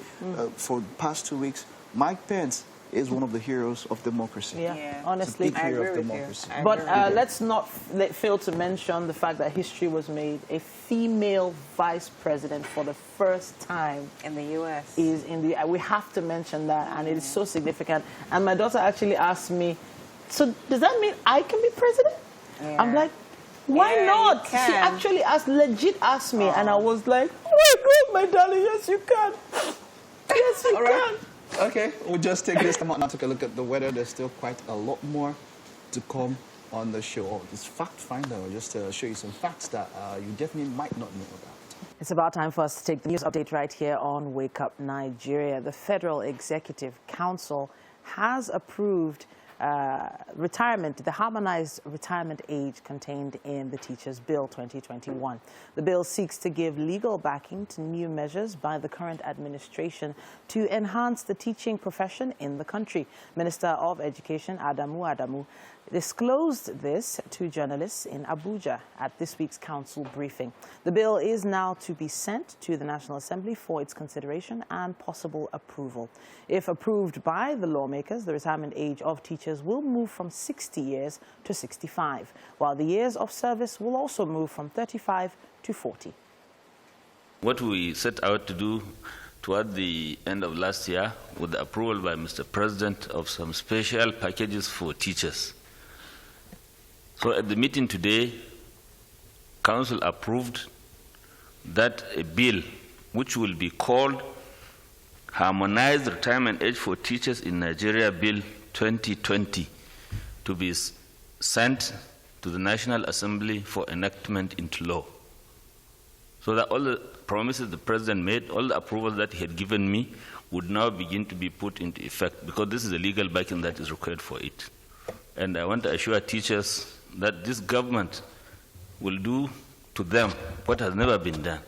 for the past 2 weeks, Mike Pence is one of the heroes of democracy. Honestly, I agree with democracy. But let's not fail to mention the fact that history was made. A female vice president for the first time in the U.S. is in the. We have to mention that, and it is so significant. And my daughter actually asked me, "So does that mean I can be president?" I'm like, why not? She actually legit asked me, and I was like, oh my God, my darling, yes, you can. Yes, you can. Okay, we'll just take this time out now to take a look at the weather. There's still quite a lot more to come on the show. This Fact Finder will just show you some facts that you definitely might not know about. It's about time for us to take the news update right here on Wake Up Nigeria. The Federal Executive Council has approved the harmonized retirement age contained in the Teachers' Bill 2021. The bill seeks to give legal backing to new measures by the current administration to enhance the teaching profession in the country. Minister of Education Adamu disclosed this to journalists in Abuja at this week's council briefing. The bill is now to be sent to the National Assembly for its consideration and possible approval. If approved by the lawmakers, the retirement age of teachers will move from 60 years to 65, while the years of service will also move from 35 to 40. What we set out to do toward the end of last year, with the approval by Mr. President of some special packages for teachers. So at the meeting today, Council approved that a bill which will be called Harmonized Retirement Age for Teachers in Nigeria Bill 2020 to be sent to the National Assembly for enactment into law. So that all the promises the President made, all the approvals that he had given me would now begin to be put into effect, because this is the legal backing that is required for it. And I want to assure teachers that this government will do to them what has never been done.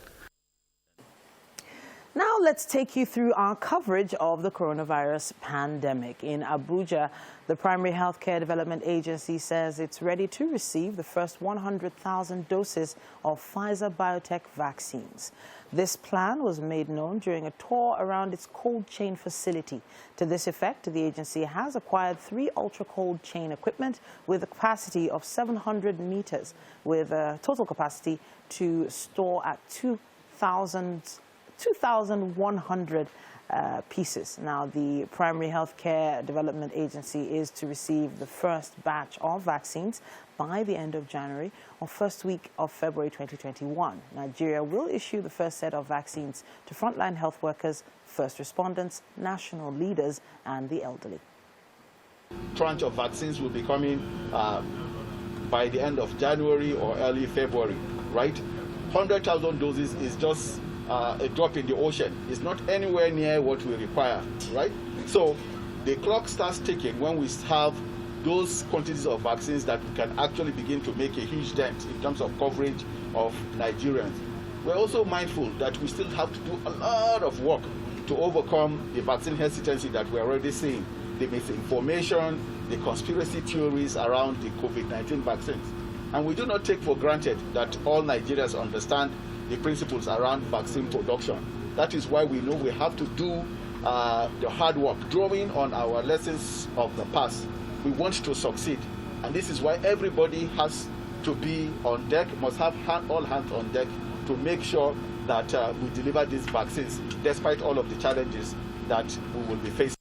Now let's take you through our coverage of the coronavirus pandemic. In Abuja, the Primary Healthcare Development Agency says it's ready to receive the first 100,000 doses of Pfizer biotech vaccines. This plan was made known during a tour around its cold chain facility. To this effect, the agency has acquired 3 ultra-cold chain equipment with a capacity of 700 meters, with a total capacity to store at 2,100 pieces. Now, the Primary Healthcare Development Agency is to receive the first batch of vaccines by the end of January or first week of February 2021. Nigeria will issue the first set of vaccines to frontline health workers, first responders, national leaders, and the elderly. Tranche of vaccines will be coming by the end of January or early February, right? 100,000 doses is just a drop in the ocean. It's not anywhere near what we require, right? So the clock starts ticking when we have those quantities of vaccines that we can actually begin to make a huge dent in terms of coverage of Nigerians. We're also mindful that we still have to do a lot of work to overcome the vaccine hesitancy that we're already seeing, the misinformation, the conspiracy theories around the COVID-19 vaccines. And we do not take for granted that all Nigerians understand the principles around vaccine production. That is why we know we have to do the hard work, drawing on our lessons of the past. We want to succeed. And this is why everybody has to be on deck, must have all hands on deck to make sure that we deliver these vaccines, despite all of the challenges that we will be facing.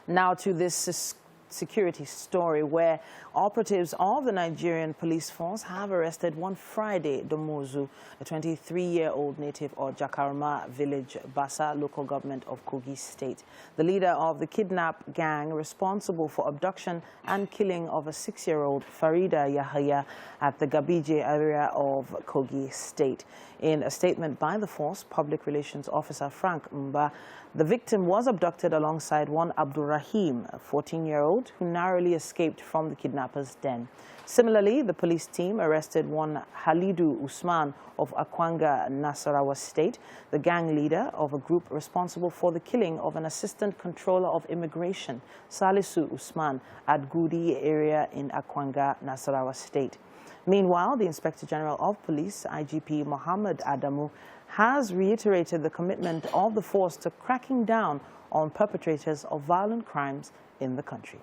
Now to this security story where operatives of the Nigerian police force have arrested one Friday Domozu, a 23-year-old native of Jakarma village, Basa local government of Kogi State, the leader of the kidnap gang responsible for abduction and killing of a 6-year-old Farida Yahaya at the Gabije area of Kogi State. In a statement by the force, Public Relations Officer Frank Mba, the victim was abducted alongside one Abdurrahim, a 14-year-old, who narrowly escaped from the kidnappers' den. Similarly, the police team arrested one Halidu Usman of Akwanga, Nasarawa State, the gang leader of a group responsible for the killing of an assistant controller of immigration, Salisu Usman, at Gudi area in Akwanga, Nasarawa State. Meanwhile, the Inspector General of Police, IGP Mohammed Adamu, has reiterated the commitment of the force to cracking down on perpetrators of violent crimes in the country.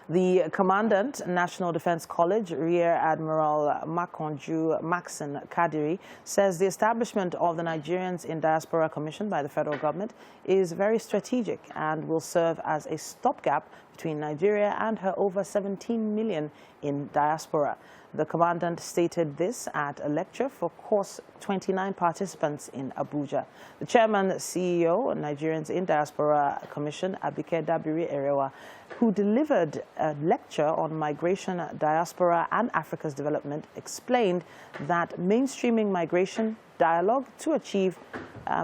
The Commandant, National Defense College, Rear Admiral Makonju Maxon Kadiri, says the establishment of the Nigerians in Diaspora Commission by the federal government is very strategic and will serve as a stopgap between Nigeria and her over 17 million in diaspora. The Commandant stated this at a lecture for course 29 participants in Abuja. The Chairman, CEO, Nigerians in Diaspora Commission, Abike Dabiri Erewa, who delivered a lecture on migration, diaspora, and Africa's development, explained that mainstreaming migration dialogue to achieve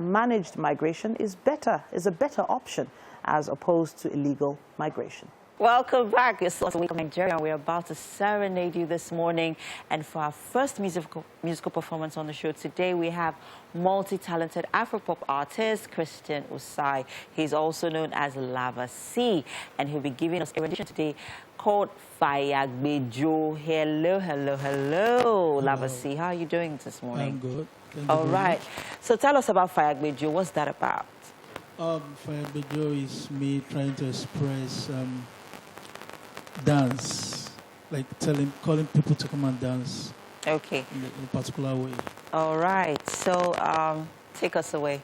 managed migration is a better option as opposed to illegal migration. Welcome back. It's Week of Nigeria. We're about to serenade you this morning. And for our first musical performance on the show today, we have multi-talented Afropop artist Christian Usai. He's also known as Lava C, and he'll be giving us a rendition today called Fayagbejo. Hello, hello, hello, Lava C. How are you doing this morning? I'm good. All right. So tell us about Fayagbejo. What's that about? Fayagbejo is me trying to express dance, like calling people to come and dance. Okay. In a particular way. All right. So take us away.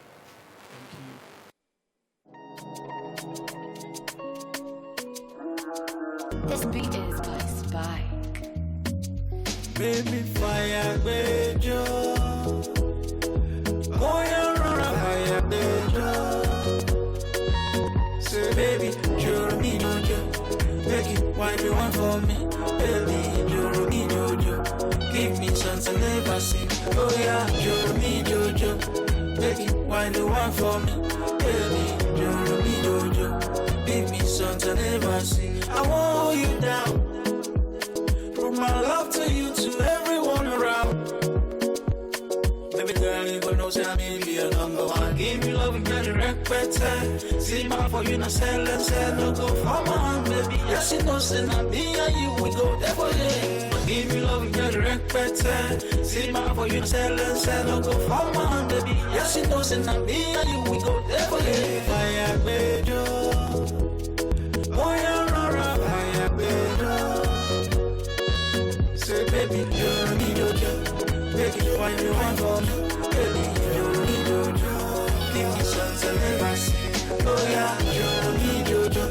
This beat is by Spike. Baby Fayagbejo, Fayagbejo. Say baby, Jojo, make it why you want for me, baby, Jojo, give me chance I never see. Oh yeah, Jojo, make it why you want for me, baby, Jojo, give me chance I never see. I want you down, prove my love to you, to everyone around. Baby girl, you gon' know say I'm in your number one. Give me love and get direct better. See my for you, no sell, no go for my hand, baby. Yes, you know, say not me and you, we go there for you. Give me love and get direct better. See my for you, no sell, no go for my hand, baby. Yes, you know, say not me and you, we go there for you. Fayagbejo, oh yeah, Fayagbejo. Say baby, you're me, Jojo. Make it why you want for me, baby, you're me, Jojo. Give me chance I never see. Oh yeah, you're me, Jojo.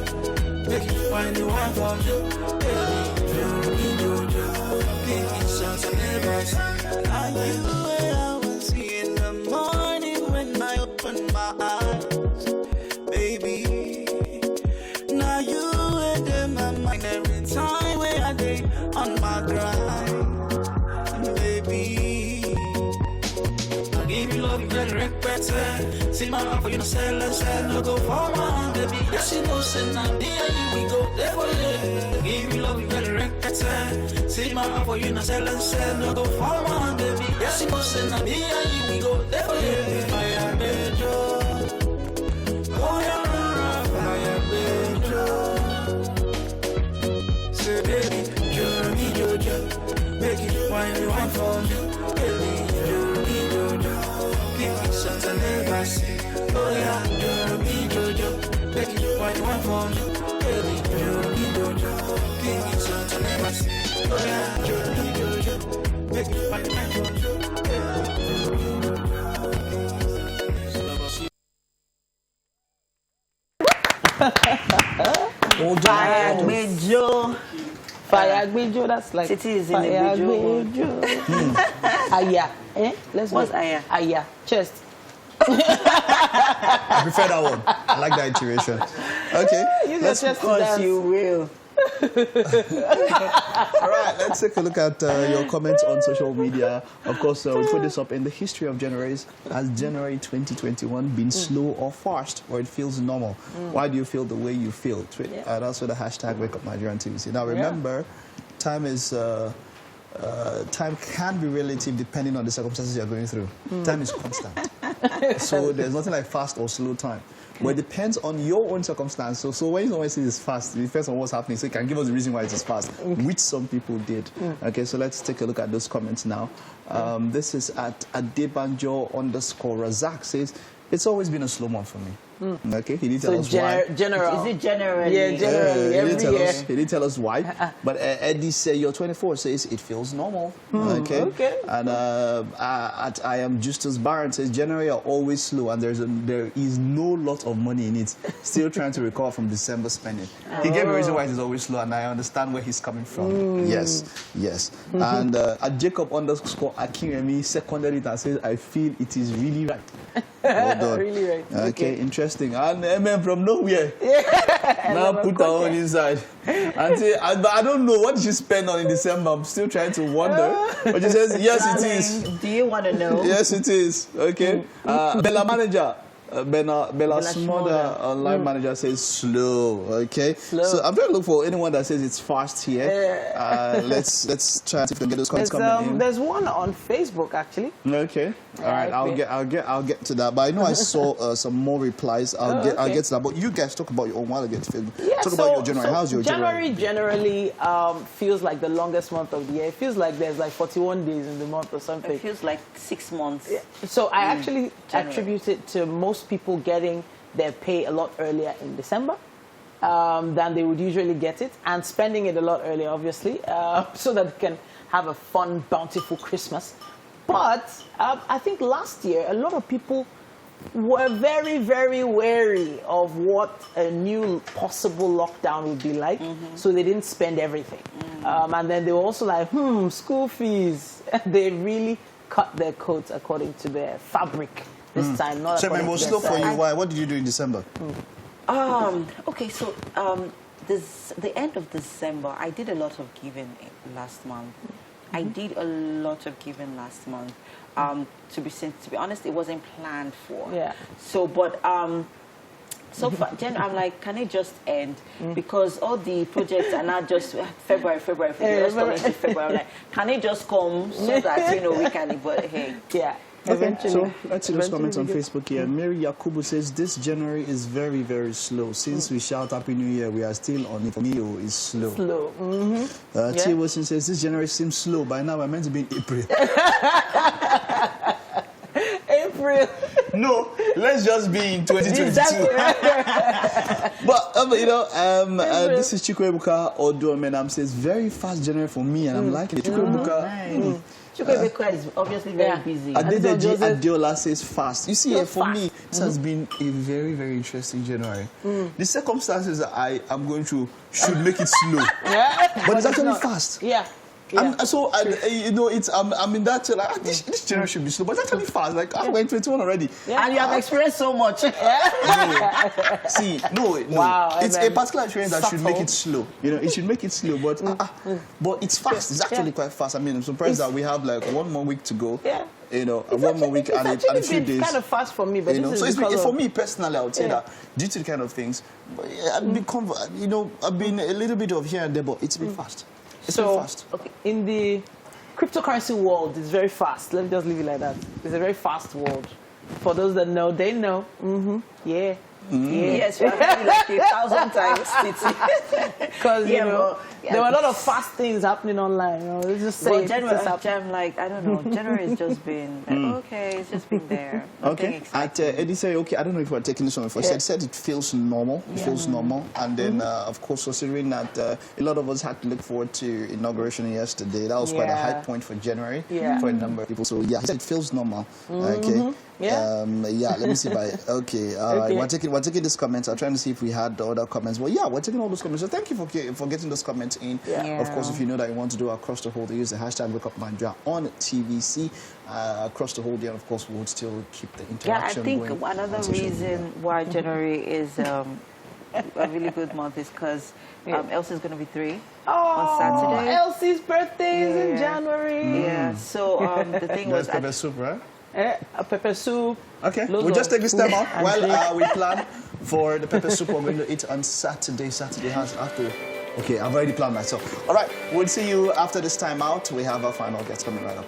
Make it why you want for me, baby, you're me, Jojo. Give me chance I never see. Are you where I was in the morning when I opened my eyes, baby? Now you in my mind every time where I day on my grind. record. See my heart for you, no sell and sell, no go for my hand, baby. Yes, you know, say now, we go there for you. Give me love, you got a record. See my heart for you, no sell and sell, no go for my hand, baby. Yes, you know, say now, we go there for you. Fire, baby, oh, yeah, fire, baby, say, baby, you're me, Jojo. Make it wine for me, baby, you're me, Jojo. Give me something I never see. Oh, yeah, you're me, Jojo. Make it wine for me, baby, you're me, Jojo. Give me something I never see. Oh, yeah, you're me, Jojo. Make it wine for me. Fire Gbejo, that's like cities in Fire Gbejo. Aya. Let's What's go. Aya? Aya. Chest. I prefer that one. I like that iteration. Okay. Let's just course you will. All right, let's take a look at your comments on social media. Of course, we put this up in the history of Januaries. Has January 2021 been slow or fast, or it feels normal? Why do you feel the way you feel? Tweet that's with the hashtag Wake Up Nigerian TVC. Now, remember, time is time can be relative depending on the circumstances you're going through. Time is constant. So there's nothing like fast or slow time. But it depends on your own circumstance. So when someone says it's fast, it depends on what's happening. So you can give us the reason why it is fast, which some people did. Okay, so let's take a look at those comments now. This is at Adebanjo_Razak says, it's always been a slow month for me. Okay, he didn't tell us why. General. Is it generally? Yeah, generally. He didn't tell us why. But Eddie say you're 24 says it feels normal. Okay. And I am Justus Barron says January are always slow and there is no lot of money in it. Still trying to recover from December spending. He gave a reason why it's always slow and I understand where he's coming from. Yes. And at Jacob_Akinremi seconded it and says I feel it is really right. Well done. Really right. Okay, interesting. And MM from nowhere. Now put her own inside. And say, I don't know what did she spend on in December. I'm still trying to wonder. But she says, yes, it is. Do you want to know? Yes, it is. Okay. Bella Manager. Bella's mother, online manager, says slow. Okay, so I'm trying to look for anyone that says it's fast here. Let's try to get those comments coming in. There's one on Facebook actually. Okay, all right. I'll get to that. But I know I saw some more replies. I'll get to that. But you guys talk about your own while I get to Facebook. Yeah, talk about your January. How's your January? Generally feels like the longest month of the year. It feels like there's like 41 days in the month or something. It feels like 6 months. Yeah. So I actually attribute it to most people getting their pay a lot earlier in December than they would usually get it, and spending it a lot earlier, obviously, so that they can have a fun, bountiful Christmas. But I think last year, a lot of people were very, very wary of what a new possible lockdown would be like, so they didn't spend everything. And then they were also like, school fees. They really cut their coats according to their fabric this time. Not so it was slow for you. Why? What did you do in December? Okay, so the end of December, I did a lot of giving last month. I did a lot of giving last month. To be honest, it wasn't planned for. Yeah. So, but so far, I'm like, can it just end? Because all the projects are not just February. Let's go into February. I'm like, can it just come so that we can? But hey, yeah. Okay, so let's see those comments on Facebook here. Mary Yakubu says, this January is very, very slow. Since we shout Happy New Year, we are still on it. For me, it's slow. T. Wilson says, this January seems slow. By now, we're meant to be in April. April. No, let's just be in 2022. But, this is Chukwebuka Oduomenam says, very fast January for me, and I'm liking it. Chukwebuka. Chukwebuka is obviously very busy. Adedeji Adeola says fast. You see, for me, this has been a very, very interesting January. The circumstances that I am going through should make it slow. But it's actually fast. So, I'm in that, like, this January should be slow, but it's actually fast. Like, we're in 21 already. And you have experienced so much. No. Wow, it's a particular experience that should make it slow. It should make it slow, but it's fast. It's actually quite fast. I mean, I'm surprised that we have like 1 more week to go. You know, one more week and a few days. It's kind of fast for me, but you know, this so is it's for me personally, I would say that due to the kind of things, I've been, you know, I've been a little bit of here and there, but it's been fast. It's been fast. Okay, in the cryptocurrency world, it's very fast. Let me just leave it like that. It's a very fast world. For those that know, they know. Yeah. Yes, you have like 1,000 times. Because you know, there were a lot of fast things happening online. You know, it's just saying. Like I don't know, January has just been okay. It's just been there. Okay. At Eddie said, okay, I don't know if we're taking this one before. Said it feels normal. It feels normal. And then, of course, considering that a lot of us had to look forward to inauguration yesterday, that was quite a high point for January for a number of people. So yeah, he said it feels normal. Okay. Yeah, let me see if I... Okay, all right. We're taking these comments. I'm trying to see if we had other comments. Well, yeah, we're taking all those comments. So thank you for getting those comments in. Of course, if you know that you want to do across the whole day, use the hashtag #WakeUpNigeria on TVC. Across the whole day, and of course, we'll still keep the interaction going. Yeah, I think another reason why January is a really good month is because Elsie's going to be 3 on Saturday. Elsie's birthday is in January. Yeah, so the thing was... pepper soup, right? A pepper soup. Okay, we'll just take this time out while we plan for the pepper soup we're going to eat on Saturday. Saturday has after. Okay, I've already planned myself. All right, we'll see you after this time out. We have our final guest coming right up.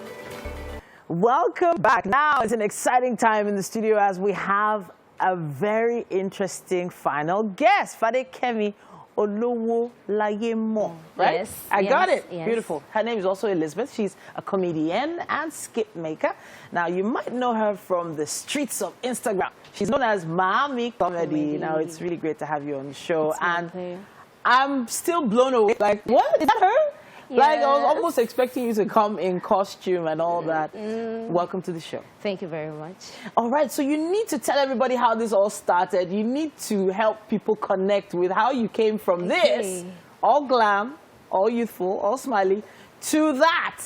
Welcome back. Now it's an exciting time in the studio as we have a very interesting final guest, Fadekemi Olowo Layemo, right? Yes. I got it. Yes. Beautiful. Her name is also Elizabeth. She's a comedian and skit maker. Now, you might know her from the streets of Instagram. She's known as Mami Comedy. Now, it's really great to have you on the show. And I'm still blown away. Like, what? Is that her? Yes. Like, I was almost expecting you to come in costume and all that. Welcome to the show. Thank you very much. All right, so you need to tell everybody how this all started. You need to help people connect with how you came from this, all glam, all youthful, all smiley, to that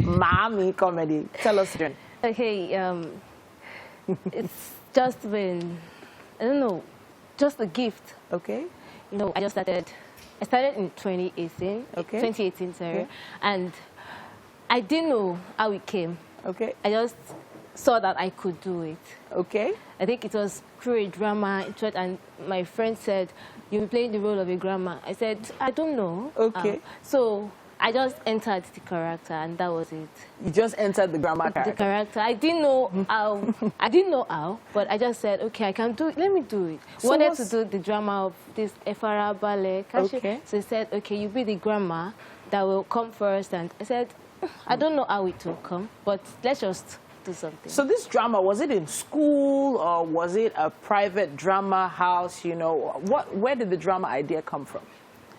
Mami Comedy. Tell us again. Okay, it's just been, I don't know, just a gift. Okay. You know, I started in 2018. Okay. 2018, sorry. And I didn't know how it came. Okay. I just saw that I could do it. Okay. I think it was through a drama in church, and my friend said, "You'll be playing the role of a grandma." I said, "I don't know." Okay. So I just entered the character, and that was it. You just entered the grandma character. The character. I didn't know how. I didn't know how, but I just said, "Okay, I can do it. Let me do it." So wanted to do the drama of this Efara ballet. Okay. So he said, "Okay, you be the grandma that will come first," and I said, "I don't know how it will come, but let's just do something." So this drama, was it in school or was it a private drama house? You know, where did the drama idea come from?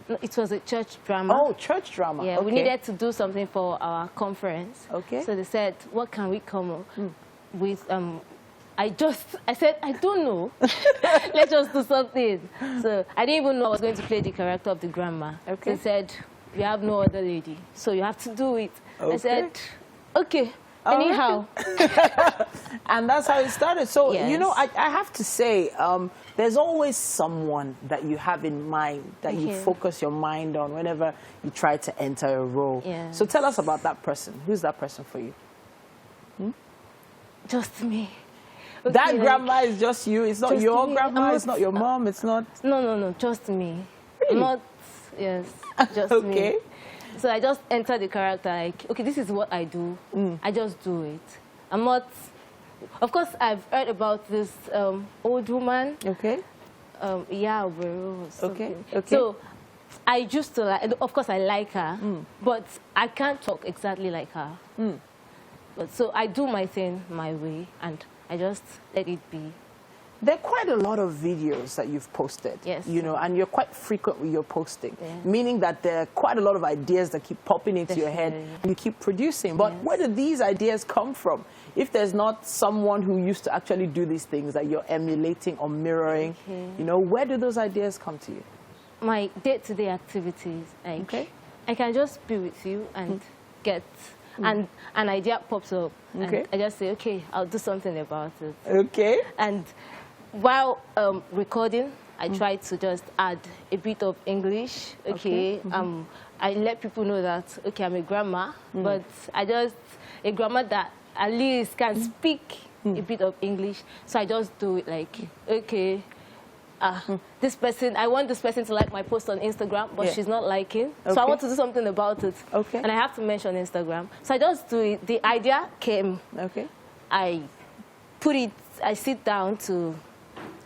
No, it was a church drama. Oh, church drama. Yeah, okay. we needed to do something for our conference. Okay. So they said, "What can we come up with?" I said, "I don't know. Let's just do something." So I didn't even know I was going to play the character of the grandma. Okay. They said, "We have no other lady, so you have to do it." Okay. I said, "Okay." Anyhow. And that's how it started. So, Yes. you know, I have to say, there's always someone that you have in mind, that you focus your mind on whenever you try to enter a role. Yes. So tell us about that person. Who's that person for you? Just me. That Okay, grandma is just you. It's not just your me. grandma. It's not your mom. It's not... No, just me. Really? Not, yes, just Okay. me. So I just entered the character like, okay, this is what I do. I just do it. I'm not... Of course, I've heard about this old woman. Okay. Yeah, or something. Okay. So I used to like... Of course, I like her, but I can't talk exactly like her. But so I do my thing my way, and I just let it be. There are quite a lot of videos that you've posted, Yes. you know, and you're quite frequent with your posting, meaning that there are quite a lot of ideas that keep popping into your head and you keep producing. But where do these ideas come from? If there's not someone who used to actually do these things that you're emulating or mirroring, you know, where do those ideas come to you? My day-to-day activities. Like, I can just be with you and get... And an idea pops up, and I just say, okay, I'll do something about it. Okay. And while recording, I try to just add a bit of English. Okay. I let people know that, okay, I'm a grandma, but a grandma that at least can speak a bit of English. So I just do it like, okay, this person, I want this person to like my post on Instagram, but she's not liking. So I want to do something about it. Okay. And I have to mention Instagram. So I just do it. The idea came. Okay. I sit down to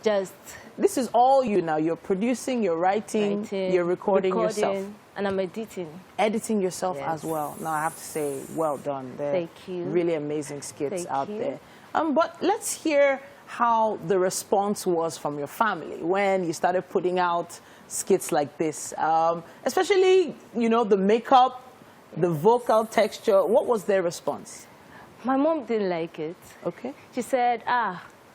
just... This is all you now. You're producing, you're writing, you're recording yourself. And I'm editing. Editing yourself as well. Now, I have to say, well done. Thank you. Really amazing skits out there. But let's hear how the response was from your family when you started putting out skits like this. Especially, you know, the makeup, the vocal texture. What was their response? My mom didn't like it. Okay. She said,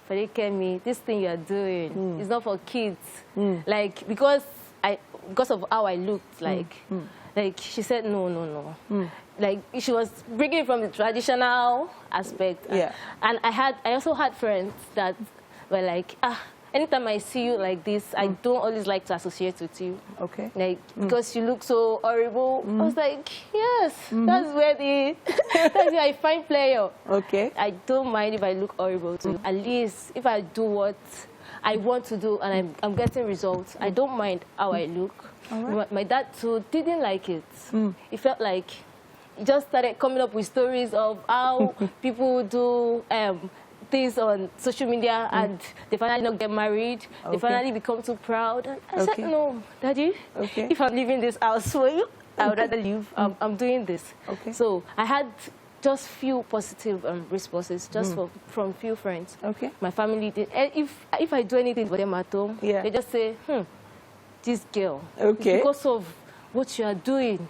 Farikemi, this thing you're doing is not for kids. Like, because of how I looked, like she said, no. Like, she was bringing it from the traditional aspect. And I also had friends that were like, anytime I see you like this, I don't always like to associate with you. Okay. Like, because you look so horrible. I was like, yes, that's where I find pleasure. Okay. I don't mind if I look horrible too. At least if I do what I want to do and I'm getting results, I don't mind how I look. My dad too didn't like it. He felt like he just started coming up with stories of how people do things on social media and they finally not get married. They finally become too proud. And I said, no, Daddy, if I'm leaving this house for you, I would rather leave. I'm doing this. So I had just few positive responses, just from few friends. My family did. And if I do anything for them at home, they just say, this girl, because of what you are doing,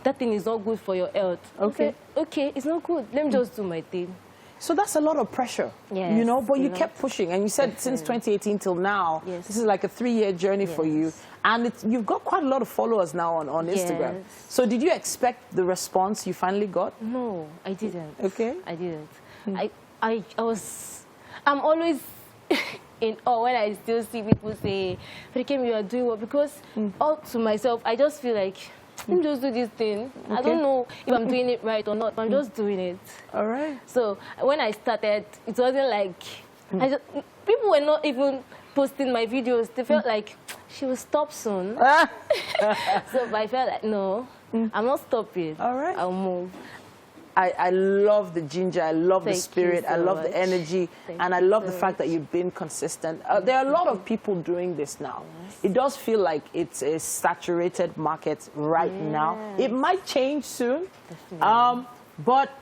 that thing is not good for your health. Okay, it's not good. Let me just do my thing. So that's a lot of pressure, you know, but you kept pushing. And you said since 2018 till now, this is like a 3-year journey for you. And you've got quite a lot of followers now on Instagram. So did you expect the response you finally got? No, I didn't. Okay. I didn't. I'm always in awe when I still see people say, Farikemi, you are doing well. Because all to myself, I just feel like, let me just do this thing. I don't know if I'm doing it right or not, but I'm just doing it. All right. So when I started, it wasn't like, people were not even posting my videos. They felt like, she will stop soon. So I felt like, no, I'm not stopping. All right. I'll move. I love the ginger, I love the spirit, I love the energy, and I love the fact that you've been consistent. There are a lot of people doing this now. It does feel like it's a saturated market right now. It might change soon, but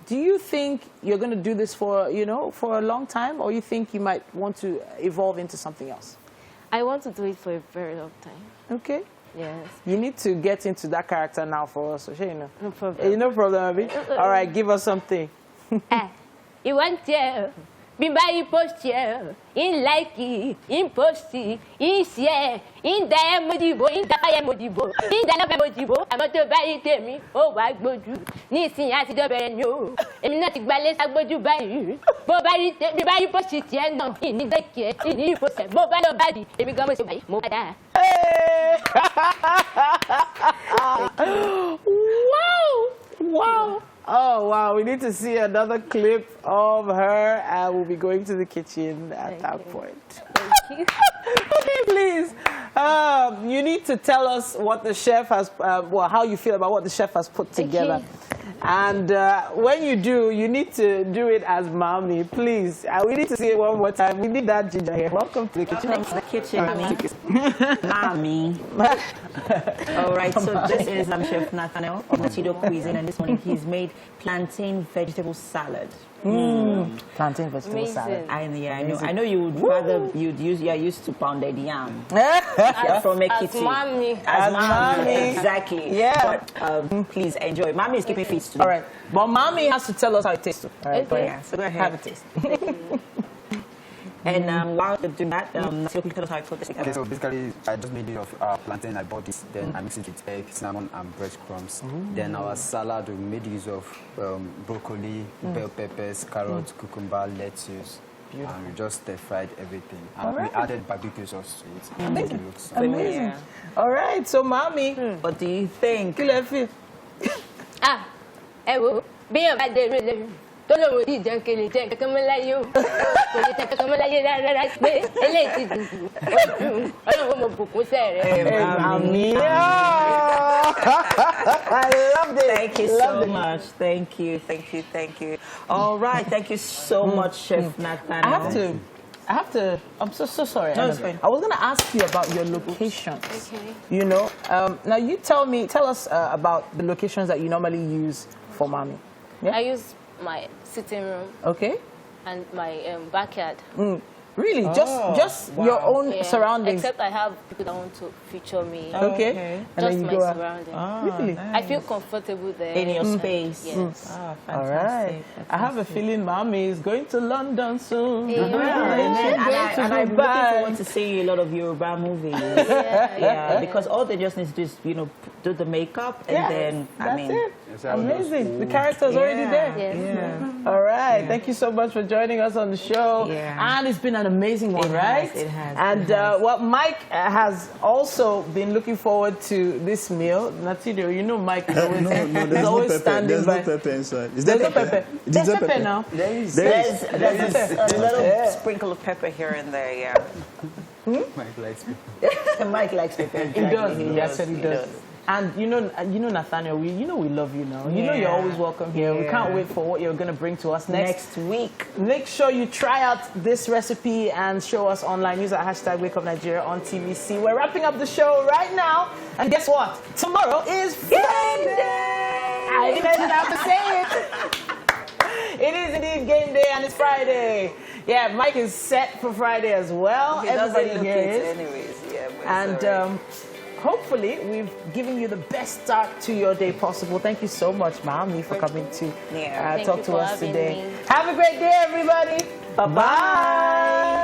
do you think you're going to do this for, you know, for a long time, or you think you might want to evolve into something else? I want to do it for a very long time. Okay. Yes. You need to get into that character now for us, okay? No problem. No problem, Abby. All right, give us something. You want to be by post in like in post in share in diamodibo in diamodibo in diamodibo I'm not buy me. Oh, why would you? Nisin àti dobere ni o. Èmi náà ti gbalé sagboju báyìí. Bó bá rí bí bá rí post ti ẹ náà ní deke ní post bó bá lọ bá di èmi gan mo ṣe báyìí mo padà. Wow. Oh, wow. We need to see another clip of her, and we'll be going to the kitchen at that point. Thank you. Okay, please. You need to tell us what the chef has, well, how you feel about what the chef has put together. And when you do, you need to do it as mommy, please. We need to see it one more time. We need that ginger here. Welcome to the kitchen. Welcome to the kitchen, mommy. All right, so this is Chef Nathaniel of Untitled Cuisine, and this morning he's made plantain vegetable salad. Plantain vegetable salad. I know you would rather you're used to pounded yam. From a kitchen. As mommy. Exactly. Yeah. But please enjoy. Mommy is keeping fit today. All right. But mommy has to tell us how it tastes. All right. Okay. So go ahead. Have a taste. And while you're doing that, so tell us how it cooked. Okay, so basically, I just made it of plantain. I bought this, then I mixed it with egg, cinnamon, and breadcrumbs. Then our salad, we made use of broccoli, bell peppers, carrots, cucumber, lettuce. Beautiful. And we just fried everything. And we added barbecue sauce to it. It looks amazing. All right, so mommy, what do you think? Being a bad day, really. Tọ́lọ̀ wo ti jẹun kele jẹun kankan mọ́ láyé o. Kò lè jẹun kankan mọ́ láyé rárá pé eléyìí ti dùn. Ọlọ́run mo bùkún sẹ́rẹ̀. Àmín. I loved it. Thank you so much. Thank you. All right. Thank you so much, Chef Nathaniel. I'm so sorry. No, it's fine. I was going to ask you about your locations. Okay. You know, now you tell us about the locations that you normally use for Mommy. Yeah? I use my sitting room. Okay. And my backyard. Really? Just your own surroundings? Except I have people that want to feature me. Okay. Just and then my surroundings. Really? Nice. I feel comfortable there. In your space. Yes. Fantastic. All right. I have a feeling Mommy is going to London soon. Yeah. And I'm looking forward to seeing a lot of Yoruba movies. Yeah, because all they just need to do is, you know, do the makeup and then, that's it. Amazing. The character's already there. Yes. Yeah. All right. Thank you so much for joining us on the show. Yeah. And it's been an amazing one, right? It has. And well, Mike has also been looking forward to this meal. Natidio, you know Mike is always, there's always no pepper. standing There's by. no pepper inside. Is There's there no pepper. There's pepper now. There's a little sprinkle of pepper here and there, yeah. Mike likes pepper. Mike likes pepper. He does. He does. And you know, Nathaniel, we love you now. You know you're always welcome here. We can't wait for what you're going to bring to us next week. Make sure you try out this recipe and show us online. Use our hashtag #WakeUpNigeria on TVC. We're wrapping up the show right now. And guess what? Tomorrow is Friday. I didn't have to say it. It is indeed game day and it's Friday. Yeah, Mike is set for Friday as well. Everybody here is. Anyways, and hopefully, we've given you the best start to your day possible. Thank you so much, Mommy, for coming to talk to us today. Have a great day, everybody. Bye-bye.